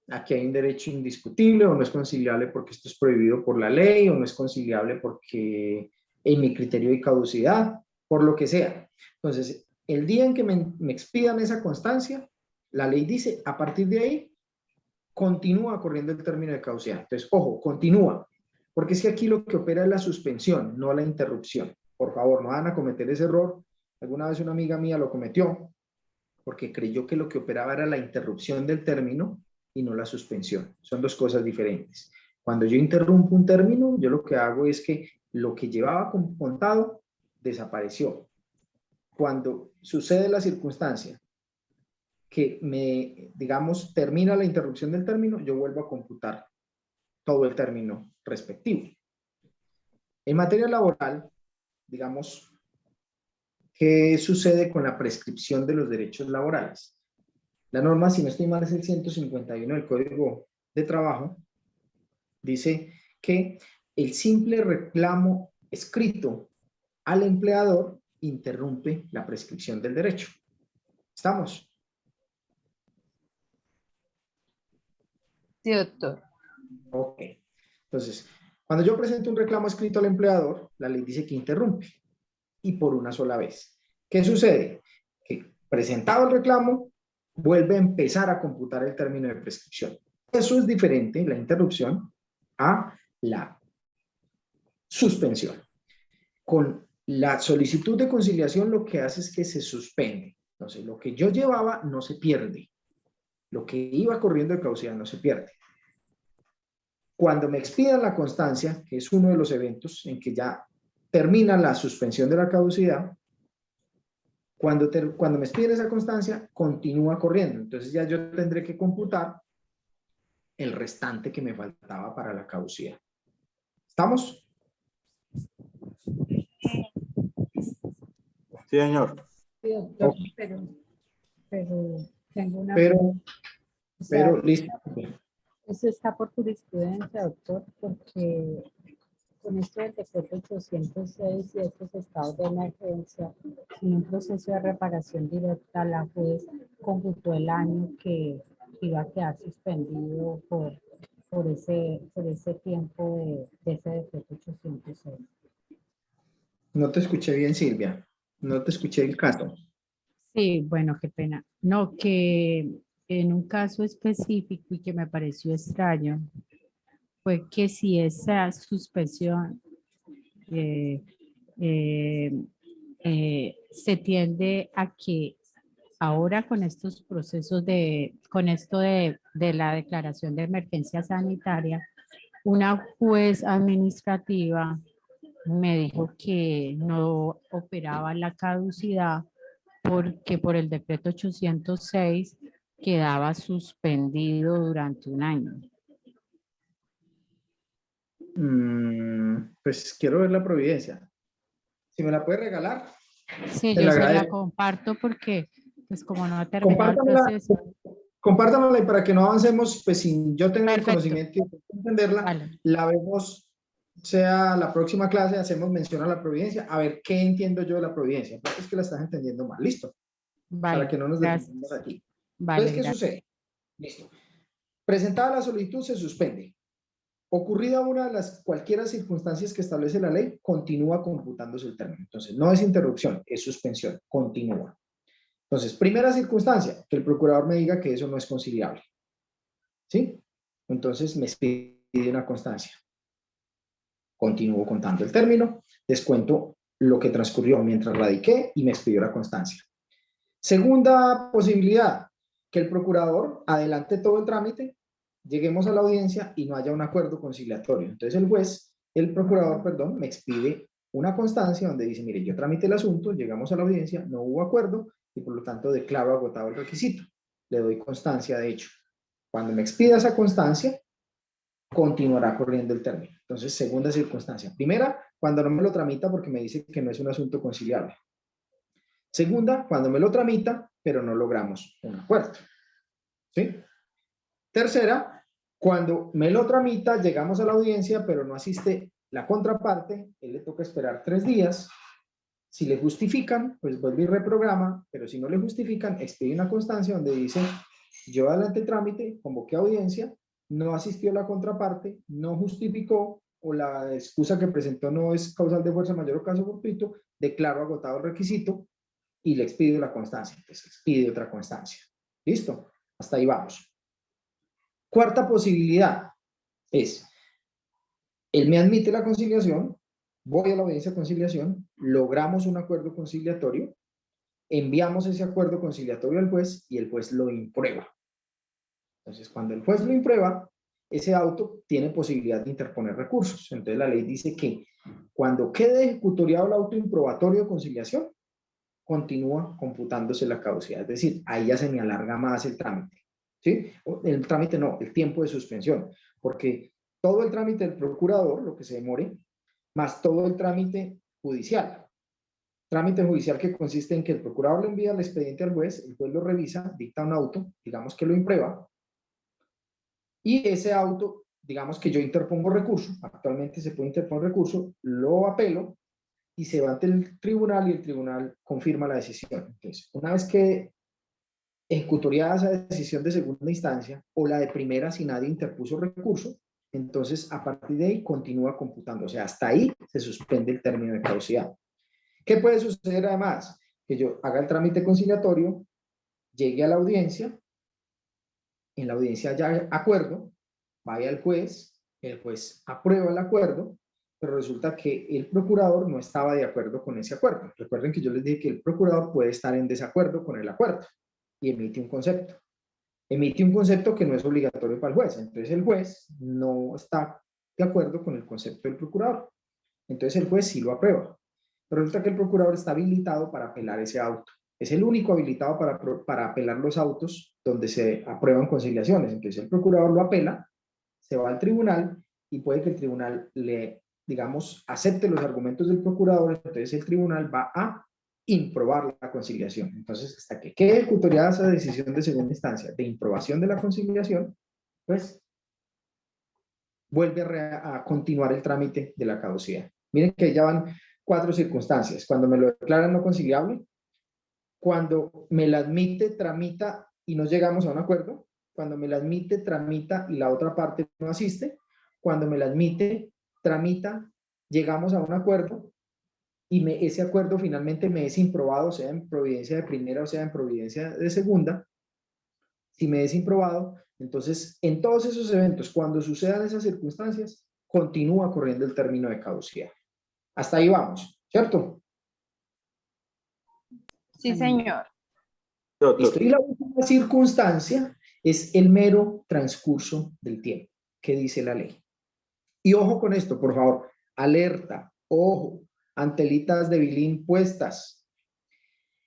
aquí hay un derecho indiscutible, o no es conciliable porque esto es prohibido por la ley, o no es conciliable porque en mi criterio hay caducidad, por lo que sea. Entonces, el día en que me expidan esa constancia, la ley dice, a partir de ahí, continúa corriendo el término de caducidad. Entonces, ojo, continúa, porque es que aquí lo que opera es la suspensión, no la interrupción. Por favor, no van a cometer ese error. Alguna vez una amiga mía lo cometió, porque creyó que lo que operaba era la interrupción del término y no la suspensión. Son dos cosas diferentes. Cuando yo interrumpo un término, yo lo que hago es que lo que llevaba contado desapareció. Cuando sucede la circunstancia que digamos, termina la interrupción del término, yo vuelvo a computar todo el término respectivo. En materia laboral, digamos, ¿qué sucede con la prescripción de los derechos laborales? La norma, si no estoy mal, es el 151 del Código de Trabajo. Dice que el simple reclamo escrito al empleador interrumpe la prescripción del derecho. ¿Estamos? Sí, doctor. Ok. Entonces, cuando yo presento un reclamo escrito al empleador, la ley dice que interrumpe y por una sola vez. ¿Qué sucede? Que presentado el reclamo, vuelve a empezar a computar el término de prescripción. Eso es diferente, la interrupción, a la suspensión. Con la solicitud de conciliación lo que hace es que se suspende. Entonces, lo que yo llevaba no se pierde. Lo que iba corriendo de caducidad no se pierde. Cuando me expidan la constancia, que es uno de los eventos en que ya termina la suspensión de la caducidad, cuando me expiden esa constancia, continúa corriendo. Entonces ya yo tendré que computar el restante que me faltaba para la caducidad. ¿Estamos? Sí, señor. Sí, doctor, pero tengo una o sea, Pero listo. eso está por jurisprudencia, doctor, porque con esto del decreto 806 y estos estados de emergencia, en un proceso de reparación directa, la juez computó el año que iba a quedar suspendido por ese tiempo de ese decreto 806. No te escuché bien, Silvia. No te escuché el caso. Sí, bueno, qué pena. No, que en un caso específico y que me pareció extraño, fue que si esa suspensión se tiende a que ahora con estos procesos con esto de la declaración de emergencia sanitaria, una juez administrativa me dijo que no operaba la caducidad porque por el decreto 806 quedaba suspendido durante un año. Pues quiero ver la providencia. Si me la puede regalar, Sí, te yo la se la agradezco. comparto porque, pues como no ha terminado el Compártamela, proceso. compártamela y para que no avancemos, pues sin yo tener el Perfecto. conocimiento y entenderla, Vale. la vemos, sea la próxima clase, hacemos mención a la providencia, a ver qué entiendo yo de la providencia, porque es que la estás entendiendo mal. Listo, para Vale, que no nos gracias. detengamos aquí. Vale, Entonces, ¿qué gracias. sucede? Listo. Presentada la solicitud, se suspende. Ocurrida una de las cualquiera circunstancias que establece la ley, continúa computándose el término. Entonces, no es interrupción, es suspensión, continúa. Entonces, primera circunstancia, que el procurador me diga que eso no es conciliable. ¿Sí? Entonces, me pide una constancia. Continúo contando el término, descuento lo que transcurrió mientras radiqué y me expidió la constancia. Segunda posibilidad, que el procurador adelante todo el trámite, lleguemos a la audiencia y no haya un acuerdo conciliatorio. Entonces el procurador, perdón, me expide una constancia donde dice, mire, yo tramité el asunto, llegamos a la audiencia, no hubo acuerdo y por lo tanto declaro agotado el requisito. Le doy constancia de hecho. Cuando me expida esa constancia, continuará corriendo el término. Entonces, segunda circunstancia. Primera, cuando no me lo tramita porque me dice que no es un asunto conciliable. Segunda, cuando me lo tramita, pero no logramos un acuerdo. ¿Sí? Tercera, cuando me lo tramita, llegamos a la audiencia, pero no asiste la contraparte, él le toca esperar 3 días. Si le justifican, pues vuelve y reprograma, pero si no le justifican, expide una constancia donde dice, yo adelante trámite, convoqué audiencia, no asistió la contraparte, no justificó, o la excusa que presentó no es causal de fuerza mayor o caso fortuito, declaro agotado el requisito y le expido la constancia. Entonces expide otra constancia. ¿Listo? Hasta ahí vamos. Cuarta posibilidad es, él me admite la conciliación, voy a la audiencia de conciliación, logramos un acuerdo conciliatorio, enviamos ese acuerdo conciliatorio al juez y el juez lo imprueba. Entonces, cuando el juez lo imprueba, ese auto tiene posibilidad de interponer recursos. Entonces, la ley dice que cuando quede ejecutoriado el auto improbatorio de conciliación, continúa computándose la caducidad. Es decir, ahí ya se me alarga más el trámite. ¿Sí? El trámite no, el tiempo de suspensión. Porque todo el trámite del procurador, lo que se demore, más todo el trámite judicial. Trámite judicial que consiste en que el procurador le envía el expediente al juez, el juez lo revisa, dicta un auto, digamos que lo imprueba, y ese auto, digamos que yo interpongo recurso, actualmente se puede interponer recurso, lo apelo y se va ante el tribunal y el tribunal confirma la decisión. Entonces, una vez que ejecutoriada esa decisión de segunda instancia o la de primera si nadie interpuso recurso, entonces a partir de ahí continúa computando, o sea, hasta ahí se suspende el término de caducidad. ¿Qué puede suceder además? Que yo haga el trámite conciliatorio, llegue a la audiencia, en la audiencia haya acuerdo, vaya al juez, el juez aprueba el acuerdo, pero resulta que el procurador no estaba de acuerdo con ese acuerdo. Recuerden que yo les dije que el procurador puede estar en desacuerdo con el acuerdo y emite un concepto. Emite un concepto que no es obligatorio para el juez. Entonces el juez no está de acuerdo con el concepto del procurador. Entonces el juez sí lo aprueba. Pero resulta que el procurador está habilitado para apelar ese auto. Es el único habilitado para apelar los autos donde se aprueban conciliaciones. Entonces el procurador lo apela, se va al tribunal y puede que el tribunal le, digamos, acepte los argumentos del procurador. Entonces el tribunal va a improbar la conciliación. Entonces, hasta que quede ejecutoriada esa decisión de segunda instancia de improbación de la conciliación, pues vuelve a continuar el trámite de la caducidad. Miren que ya van 4 circunstancias. Cuando me lo declaran no conciliable, cuando me la admite, tramita y no llegamos a un acuerdo, cuando me la admite, tramita y la otra parte no asiste, cuando me la admite, tramita, llegamos a un acuerdo y ese acuerdo finalmente me es improbado, sea en providencia de primera o sea en providencia de segunda. Si me es improbado, entonces en todos esos eventos, cuando sucedan esas circunstancias, continúa corriendo el término de caducidad. Hasta ahí vamos, ¿cierto? Sí, señor. Listo. Y la última circunstancia es el mero transcurso del tiempo, que dice la ley. Y ojo con esto, por favor. Alerta, ojo, antelitas de bilín puestas.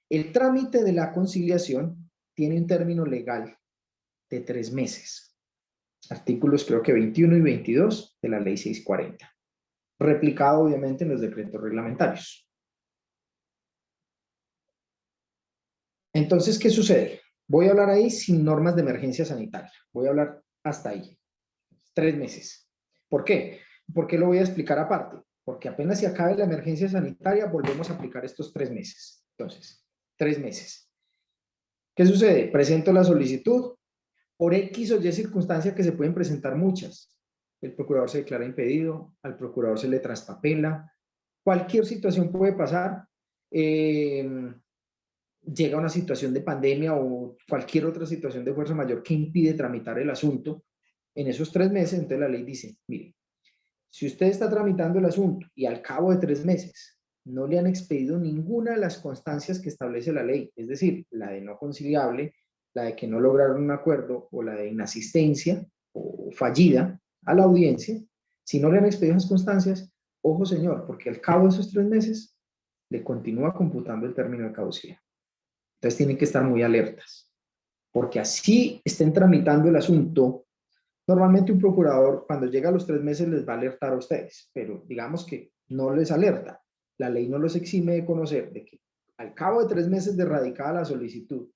El trámite de la conciliación tiene un término legal de 3 meses. Artículos creo que 21 y 22 de la ley 640. Replicado obviamente en los decretos reglamentarios. Entonces, ¿qué sucede? Voy a hablar ahí sin normas de emergencia sanitaria. Voy a hablar hasta ahí. 3 meses. ¿Por qué? ¿Por qué lo voy a explicar aparte? Porque apenas se acabe la emergencia sanitaria, volvemos a aplicar estos 3 meses. Entonces, 3 meses. ¿Qué sucede? Presento la solicitud. Por X o Y circunstancia que se pueden presentar muchas. El procurador se declara impedido, al procurador se le traspapela. Cualquier situación puede pasar. Llega una situación de pandemia o cualquier otra situación de fuerza mayor que impide tramitar el asunto en esos 3 meses, entonces la ley dice, mire, si usted está tramitando el asunto y al cabo de 3 meses no le han expedido ninguna de las constancias que establece la ley, es decir, la de no conciliable, la de que no lograron un acuerdo o la de inasistencia o fallida a la audiencia, si no le han expedido esas constancias, ojo señor, porque al cabo de esos 3 meses le continúa computando el término de caducidad. Entonces tienen que estar muy alertas, porque así estén tramitando el asunto. Normalmente un procurador cuando llega a los 3 meses les va a alertar a ustedes, pero digamos que no les alerta. La ley no los exime de conocer de que al cabo de 3 meses de radicada la solicitud,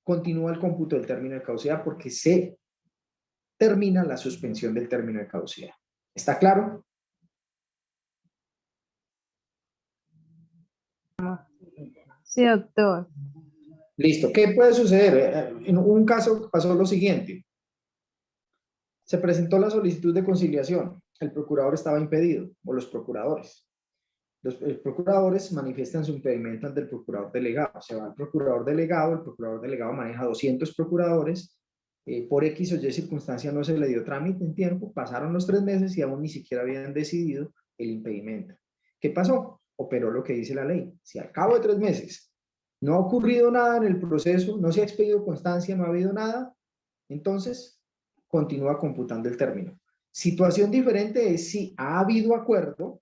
continúa el cómputo del término de caducidad porque se termina la suspensión del término de caducidad. ¿Está claro? Sí, doctor. Listo. ¿Qué puede suceder? En un caso pasó lo siguiente. Se presentó la solicitud de conciliación. El procurador estaba impedido, o los procuradores. Los procuradores manifiestan su impedimento ante el procurador delegado. Se va al procurador delegado, el procurador delegado maneja 200 procuradores. Por X o Y circunstancia no se le dio trámite en tiempo, pasaron los 3 meses y aún ni siquiera habían decidido el impedimento. ¿Qué pasó? Operó lo que dice la ley. Si al cabo de 3 meses no ha ocurrido nada en el proceso, no se ha expedido constancia, no ha habido nada, entonces continúa computando el término. Situación diferente es si ha habido acuerdo,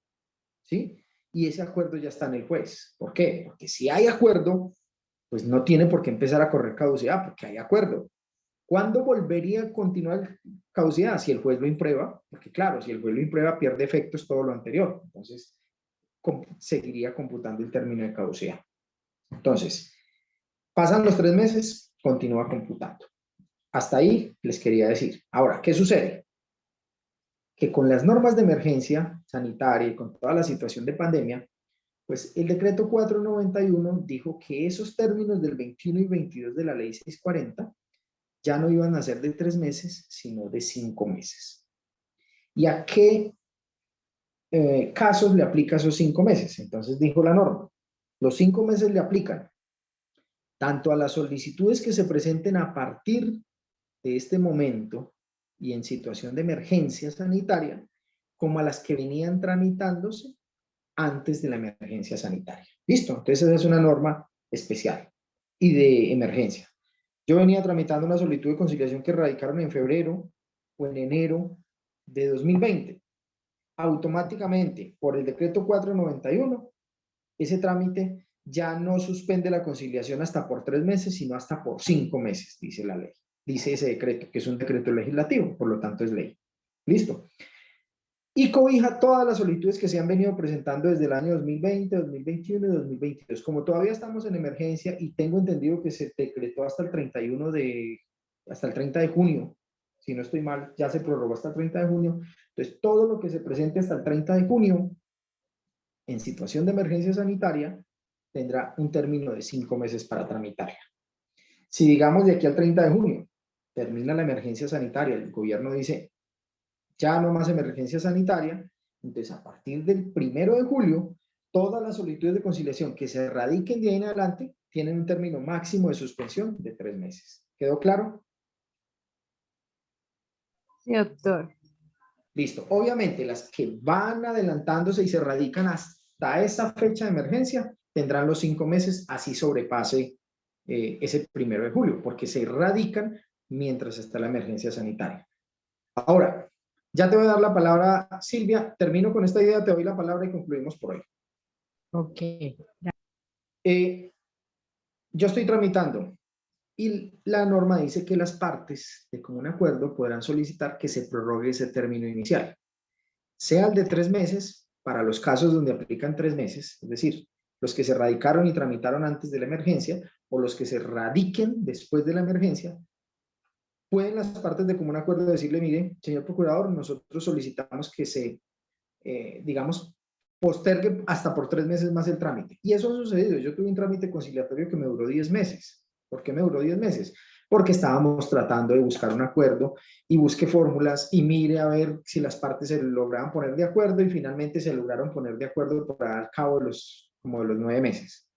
¿sí? Y ese acuerdo ya está en el juez. ¿Por qué? Porque si hay acuerdo, pues no tiene por qué empezar a correr caducidad, porque hay acuerdo. ¿Cuándo volvería a continuar caducidad? Si el juez lo imprueba, porque claro, si el juez lo imprueba, pierde efectos todo lo anterior. Entonces, seguiría computando el término de caducidad. Entonces, pasan los 3 meses, continúa computando. Hasta ahí les quería decir. Ahora, ¿qué sucede? Que con las normas de emergencia sanitaria y con toda la situación de pandemia, pues el decreto 491 dijo que esos términos del 21 y 22 de la ley 640 ya no iban a ser de 3 meses, sino de 5 meses. ¿Y a qué casos le aplica esos 5 meses? Entonces dijo la norma, los 5 meses le aplican tanto a las solicitudes que se presenten a partir de este momento y en situación de emergencia sanitaria, como a las que venían tramitándose antes de la emergencia sanitaria. ¿Listo? Entonces esa es una norma especial y de emergencia. Yo venía tramitando una solicitud de conciliación que radicaron en febrero o en enero de 2020. Automáticamente, por el decreto 491, ese trámite ya no suspende la conciliación hasta por 3 meses, sino hasta por 5 meses, dice la ley. Dice ese decreto, que es un decreto legislativo, por lo tanto es ley. ¿Listo? Y cobija todas las solicitudes que se han venido presentando desde el año 2020, 2021 y 2022. Como todavía estamos en emergencia y tengo entendido que se decretó hasta el 30 de junio si no estoy mal, ya se prorrogó hasta el 30 de junio. Entonces, todo lo que se presente hasta el 30 de junio, en situación de emergencia sanitaria, tendrá un término de 5 meses para tramitarla. Si digamos de aquí al 30 de junio termina la emergencia sanitaria, el gobierno dice, ya no más emergencia sanitaria, entonces a partir del 1 de julio, todas las solicitudes de conciliación que se radiquen de ahí en adelante tienen un término máximo de suspensión de 3 meses. ¿Quedó claro? Sí, doctor. Listo. Obviamente, las que van adelantándose y se radican hasta esa fecha de emergencia tendrán los 5 meses, así sobrepase ese 1 de julio, porque se radican mientras está la emergencia sanitaria. Ahora, ya te voy a dar la palabra, Silvia. Termino con esta idea, te doy la palabra y concluimos por hoy. Ok. Yo estoy tramitando y la norma dice que las partes de común acuerdo podrán solicitar que se prorrogue ese término inicial, sea el de 3 meses para los casos donde aplican 3 meses, es decir, los que se radicaron y tramitaron antes de la emergencia o los que se radiquen después de la emergencia. Pueden las partes de común acuerdo decirle, mire, señor procurador, nosotros solicitamos que se, digamos, postergue hasta por 3 meses más el trámite. Y eso ha sucedido. Yo tuve un trámite conciliatorio que me duró 10 meses. ¿Por qué me duró 10 meses? Porque estábamos tratando de buscar un acuerdo y busqué fórmulas y mire a ver si las partes se lograban poner de acuerdo y finalmente se lograron poner de acuerdo por al cabo de los 9 meses.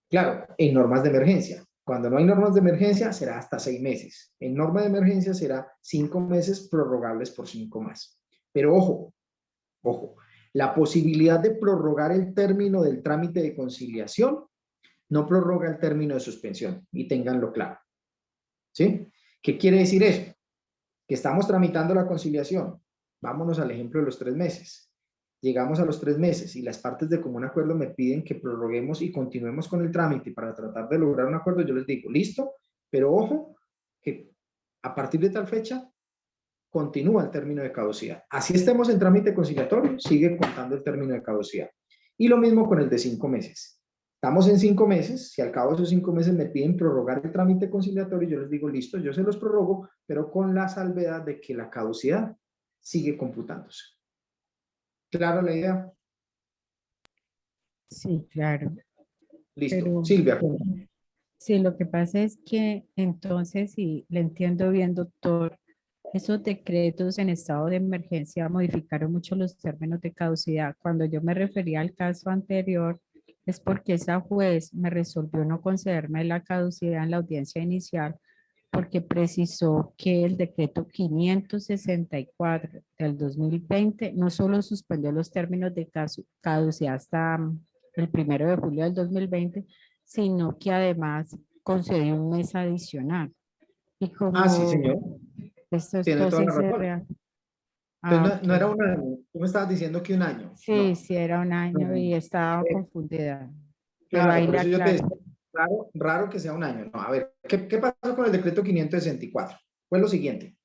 Claro, en normas de emergencia. Cuando no hay normas de emergencia será hasta 6 meses. En norma de emergencia será 5 meses prorrogables por 5 más. Pero ojo, ojo, la posibilidad de prorrogar el término del trámite de conciliación no prorroga el término de suspensión, y ténganlo claro. ¿Sí? ¿Qué quiere decir eso? Que estamos tramitando la conciliación. Vámonos al ejemplo de los 3 meses. Llegamos a los 3 meses y las partes de común acuerdo me piden que prorroguemos y continuemos con el trámite para tratar de lograr un acuerdo. Yo les digo, listo, pero ojo, que a partir de tal fecha continúa el término de caducidad. Así estemos en trámite conciliatorio, sigue contando el término de caducidad. Y lo mismo con el de 5 meses. Estamos en 5 meses, si al cabo de esos 5 meses me piden prorrogar el trámite conciliatorio, yo les digo, listo, yo se los prorrogo, pero con la salvedad de que la caducidad sigue computándose. ¿Clara la idea? Sí, claro. Listo. Pero Silvia. sí, lo que pasa es que entonces, si le entiendo bien, doctor, esos decretos en estado de emergencia modificaron mucho los términos de caducidad. Cuando yo me refería al caso anterior, es porque esa juez me resolvió no concederme la caducidad en la audiencia inicial, porque precisó que el decreto 564 del 2020 no solo suspendió los términos de caducidad hasta el 1 de julio del 2020, sino que además concedió un mes adicional. Y como Sí, señor. estos Tiene toda la es razón. real. Entonces, no Ok. era un año. Tú me estabas diciendo que un año. Sí, No. sí, era un año No. y estaba confundida. Pero Claro, ahí por le eso yo te decía, aclaro. raro que sea un año. No, a ver, ¿qué pasó con el decreto 564? Fue lo siguiente.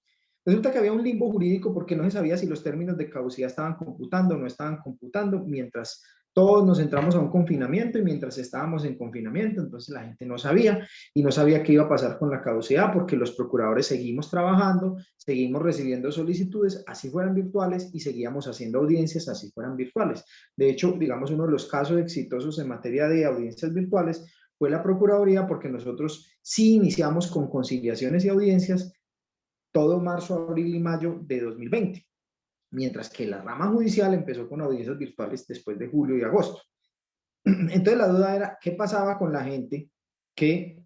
Resulta que había un limbo jurídico porque no se sabía si los términos de caducidad estaban computando o no estaban computando, mientras todos nos entramos a un confinamiento y mientras estábamos en confinamiento, entonces la gente no sabía y no sabía qué iba a pasar con la caducidad porque los procuradores seguimos trabajando, seguimos recibiendo solicitudes, así fueran virtuales, y seguíamos haciendo audiencias, así fueran virtuales. De hecho, digamos, uno de los casos exitosos en materia de audiencias virtuales fue la Procuraduría, porque nosotros sí iniciamos con conciliaciones y audiencias todo marzo, abril y mayo de 2020, mientras que la rama judicial empezó con audiencias virtuales después de julio y agosto. Entonces la duda era, ¿qué pasaba con la gente que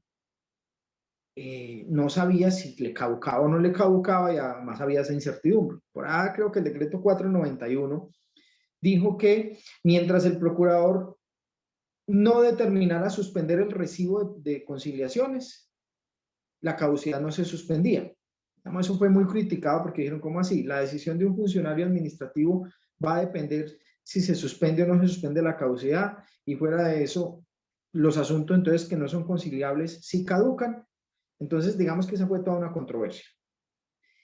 no sabía si le caducaba o no le caducaba, y además había esa incertidumbre? Por ahí creo que el decreto 491 dijo que mientras el procurador no determinara suspender el recibo de conciliaciones, la caducidad no se suspendía. Eso fue muy criticado porque dijeron, ¿cómo así? La decisión de un funcionario administrativo va a depender si se suspende o no se suspende la caducidad, y fuera de eso, los asuntos entonces que no son conciliables sí caducan. Entonces, digamos que esa fue toda una controversia.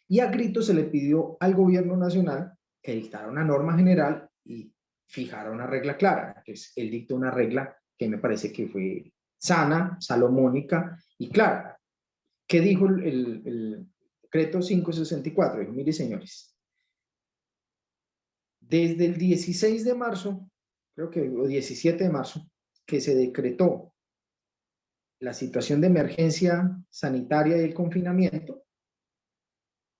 Y a grito se le pidió al gobierno nacional que dictara una norma general y fijara una regla clara. Entonces, él dictó una regla que me parece que fue sana, salomónica y clara. ¿Qué dijo decreto 564. Dijo, mire, señores, desde el 16 de marzo, creo que o 17 de marzo, que se decretó la situación de emergencia sanitaria y el confinamiento,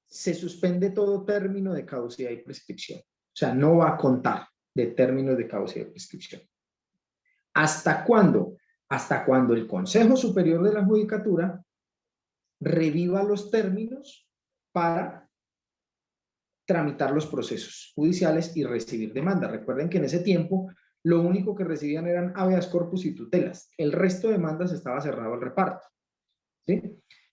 se suspende todo término de caducidad y prescripción. O sea, no va a contar de términos de caducidad y prescripción. ¿Hasta cuándo? Hasta cuando el Consejo Superior de la Judicatura reviva los términos para tramitar los procesos judiciales y recibir demandas. Recuerden que en ese tiempo lo único que recibían eran habeas corpus y tutelas. El resto de demandas estaba cerrado al reparto, ¿sí?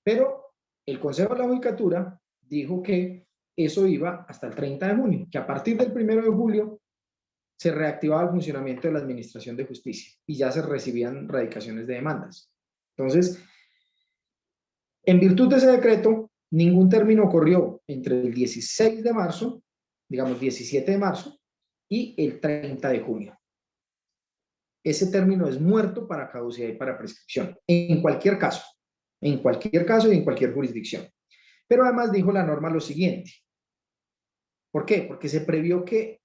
Pero el Consejo de la Judicatura dijo que eso iba hasta el 30 de junio, que a partir del 1 de julio se reactivaba el funcionamiento de la Administración de Justicia y ya se recibían radicaciones de demandas. Entonces, en virtud de ese decreto, ningún término corrió entre el 16 de marzo, digamos 17 de marzo, y el 30 de junio. Ese término es muerto para caducidad y para prescripción, en cualquier caso y en cualquier jurisdicción. Pero además dijo la norma lo siguiente. ¿Por qué? Porque se previó que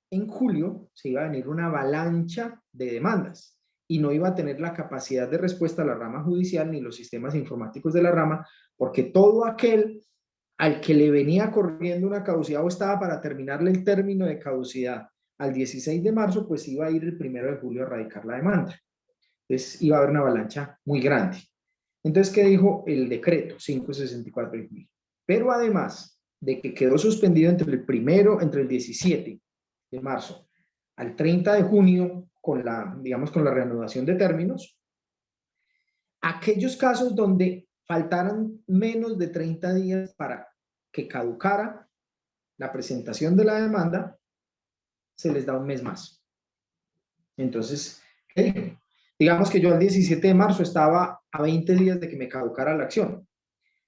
en julio se iba a venir una avalancha de demandas y no iba a tener la capacidad de respuesta a la rama judicial ni los sistemas informáticos de la rama, porque todo aquel al que le venía corriendo una caducidad o estaba para terminarle el término de caducidad al 16 de marzo, pues iba a ir el 1 de julio a radicar la demanda. Entonces iba a haber una avalancha muy grande. Entonces, ¿qué dijo el decreto 564? Pero además de que quedó suspendido entre el 17 de marzo al 30 de junio con la, digamos, con la reanudación de términos, aquellos casos donde faltaran menos de 30 días para que caducara la presentación de la demanda, se les da un mes más. Entonces, ¿qué dijo? Digamos que yo el 17 de marzo estaba a 20 días de que me caducara la acción.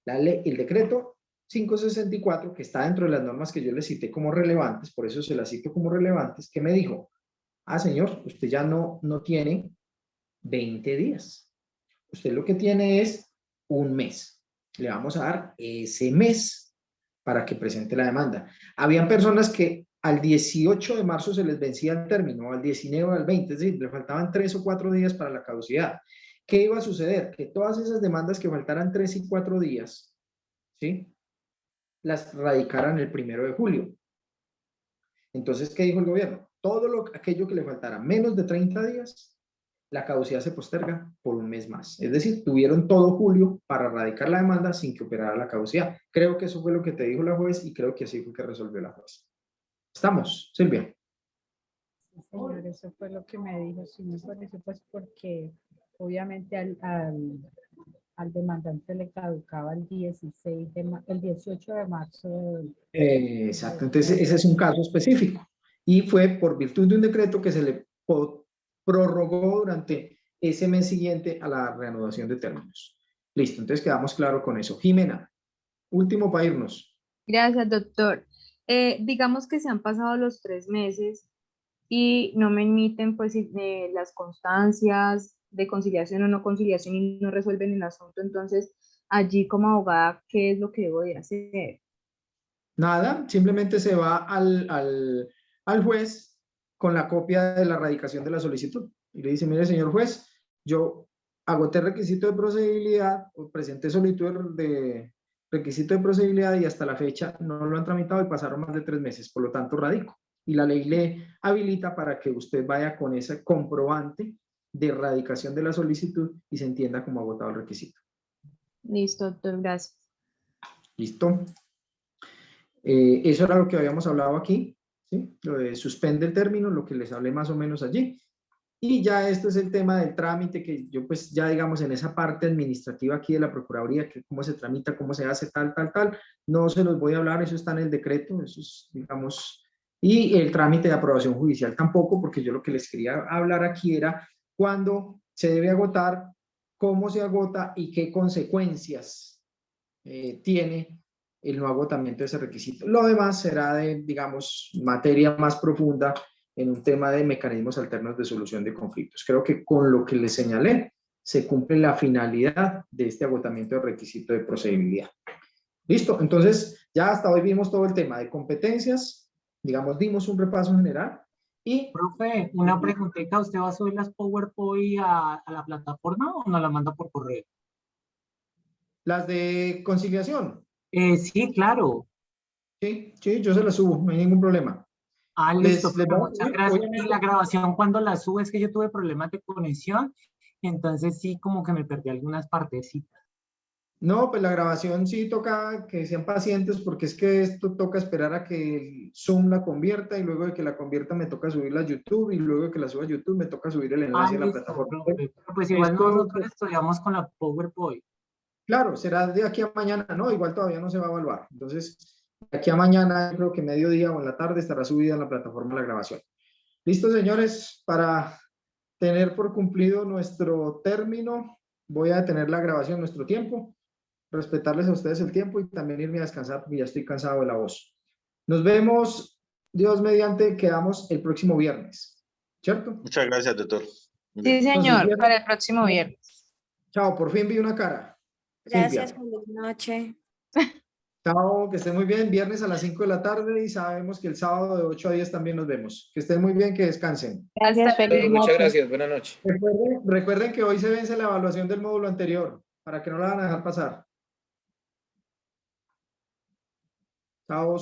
El decreto 564, que está dentro de las normas que yo le cité como relevantes, por eso se las cito como relevantes, que me dijo, ah, señor, usted ya no tiene 20 días. Usted lo que tiene es un mes. Le vamos a dar ese mes para que presente la demanda. Habían personas que al 18 de marzo se les vencía el término, al 19 o al 20, es decir, le faltaban 3 o 4 días para la caducidad. ¿Qué iba a suceder? Que todas esas demandas que faltaran 3 y 4 días, ¿sí?, las radicaran el 1 de julio. Entonces, ¿qué dijo el gobierno? Aquello que le faltara menos de 30 días, la caducidad se posterga por un mes más. Es decir, tuvieron todo julio para radicar la demanda sin que operara la caducidad. Creo que eso fue lo que te dijo la juez y creo que así fue que resolvió la juez. ¿Estamos, Silvia? Sí, señor, eso fue lo que me dijo. Sí, me pareció, pues, porque obviamente al demandante le caducaba el 18 de marzo. Exacto, entonces ese es un caso específico y fue por virtud de un decreto que se le prorrogó durante ese mes siguiente a la reanudación de términos. Listo, entonces quedamos claro con eso. Jimena, último para irnos. Gracias, doctor. Digamos que se han pasado los 3 meses y no me emiten pues las constancias de conciliación o no conciliación y no resuelven el asunto. Entonces, allí como abogada, ¿qué es lo que debo de hacer? Nada, simplemente se va al juez con la copia de la radicación de la solicitud y le dice, mire, señor juez, yo agoté requisito de procedibilidad o presenté solicitud de requisito de procedibilidad y hasta la fecha no lo han tramitado y pasaron más de 3 meses, por lo tanto radico. Y la ley le habilita para que usted vaya con ese comprobante de radicación de la solicitud y se entienda como agotado el requisito. Listo, doctor, gracias. ¿Listo? Eso era lo que habíamos hablado aquí, ¿sí? Lo de suspende el término, lo que les hablé más o menos allí. Y ya esto es el tema del trámite, que yo pues ya digamos en esa parte administrativa aquí de la Procuraduría, que cómo se tramita, cómo se hace, tal, no se los voy a hablar, eso está en el decreto, eso es, digamos, y el trámite de aprobación judicial tampoco, porque yo lo que les quería hablar aquí era cuándo se debe agotar, cómo se agota y qué consecuencias tiene el no agotamiento de ese requisito. Lo demás será de, digamos, materia más profunda en un tema de mecanismos alternos de solución de conflictos. Creo que con lo que les señalé se cumple la finalidad de este agotamiento de requisito de procedibilidad. Listo, entonces ya hasta hoy vimos todo el tema de competencias, digamos, dimos un repaso general y Profe, una preguntita, ¿usted va a subir las PowerPoint a la plataforma o nos la manda por correo? las de conciliación, Sí, claro. sí, sí, yo se las subo, no hay ningún problema. Ah, listo, Les profe, voy a muchas subir, gracias. Y obviamente, la grabación, cuando la sube, es que yo tuve problemas de conexión, entonces sí, como que me perdí algunas partecitas. no, pues la grabación sí toca que sean pacientes porque es que esto toca esperar a que el Zoom la convierta y luego de que la convierta me toca subirla a YouTube y luego de que la suba a YouTube me toca subir el Ah, enlace a la listo, plataforma. profe. Pero pues igual Esto, nosotros estudiamos con la PowerPoint. claro, será de aquí a mañana, ¿no? Igual todavía no se va a evaluar. Entonces, de aquí a mañana, yo creo que mediodía o en la tarde estará subida en la plataforma la grabación. Listo, señores, para tener por cumplido nuestro término, voy a detener la grabación, nuestro tiempo, respetarles a ustedes el tiempo y también irme a descansar porque ya estoy cansado de la voz. Nos vemos, Dios mediante, quedamos el próximo viernes, ¿cierto? Muchas gracias, doctor. Muy Sí, bien. Entonces, señor, para el próximo viernes. chao, por fin vi una cara. Gracias, Silvia. buenas noches. Chao, que estén muy bien. Viernes a las 5 de la tarde y sabemos que el sábado de 8 a 10 también nos vemos. Que estén muy bien, que descansen. Gracias, feliz Muchas noche. gracias, buenas noches. Recuerden que hoy se vence la evaluación del módulo anterior para que no la van a dejar pasar. Chao.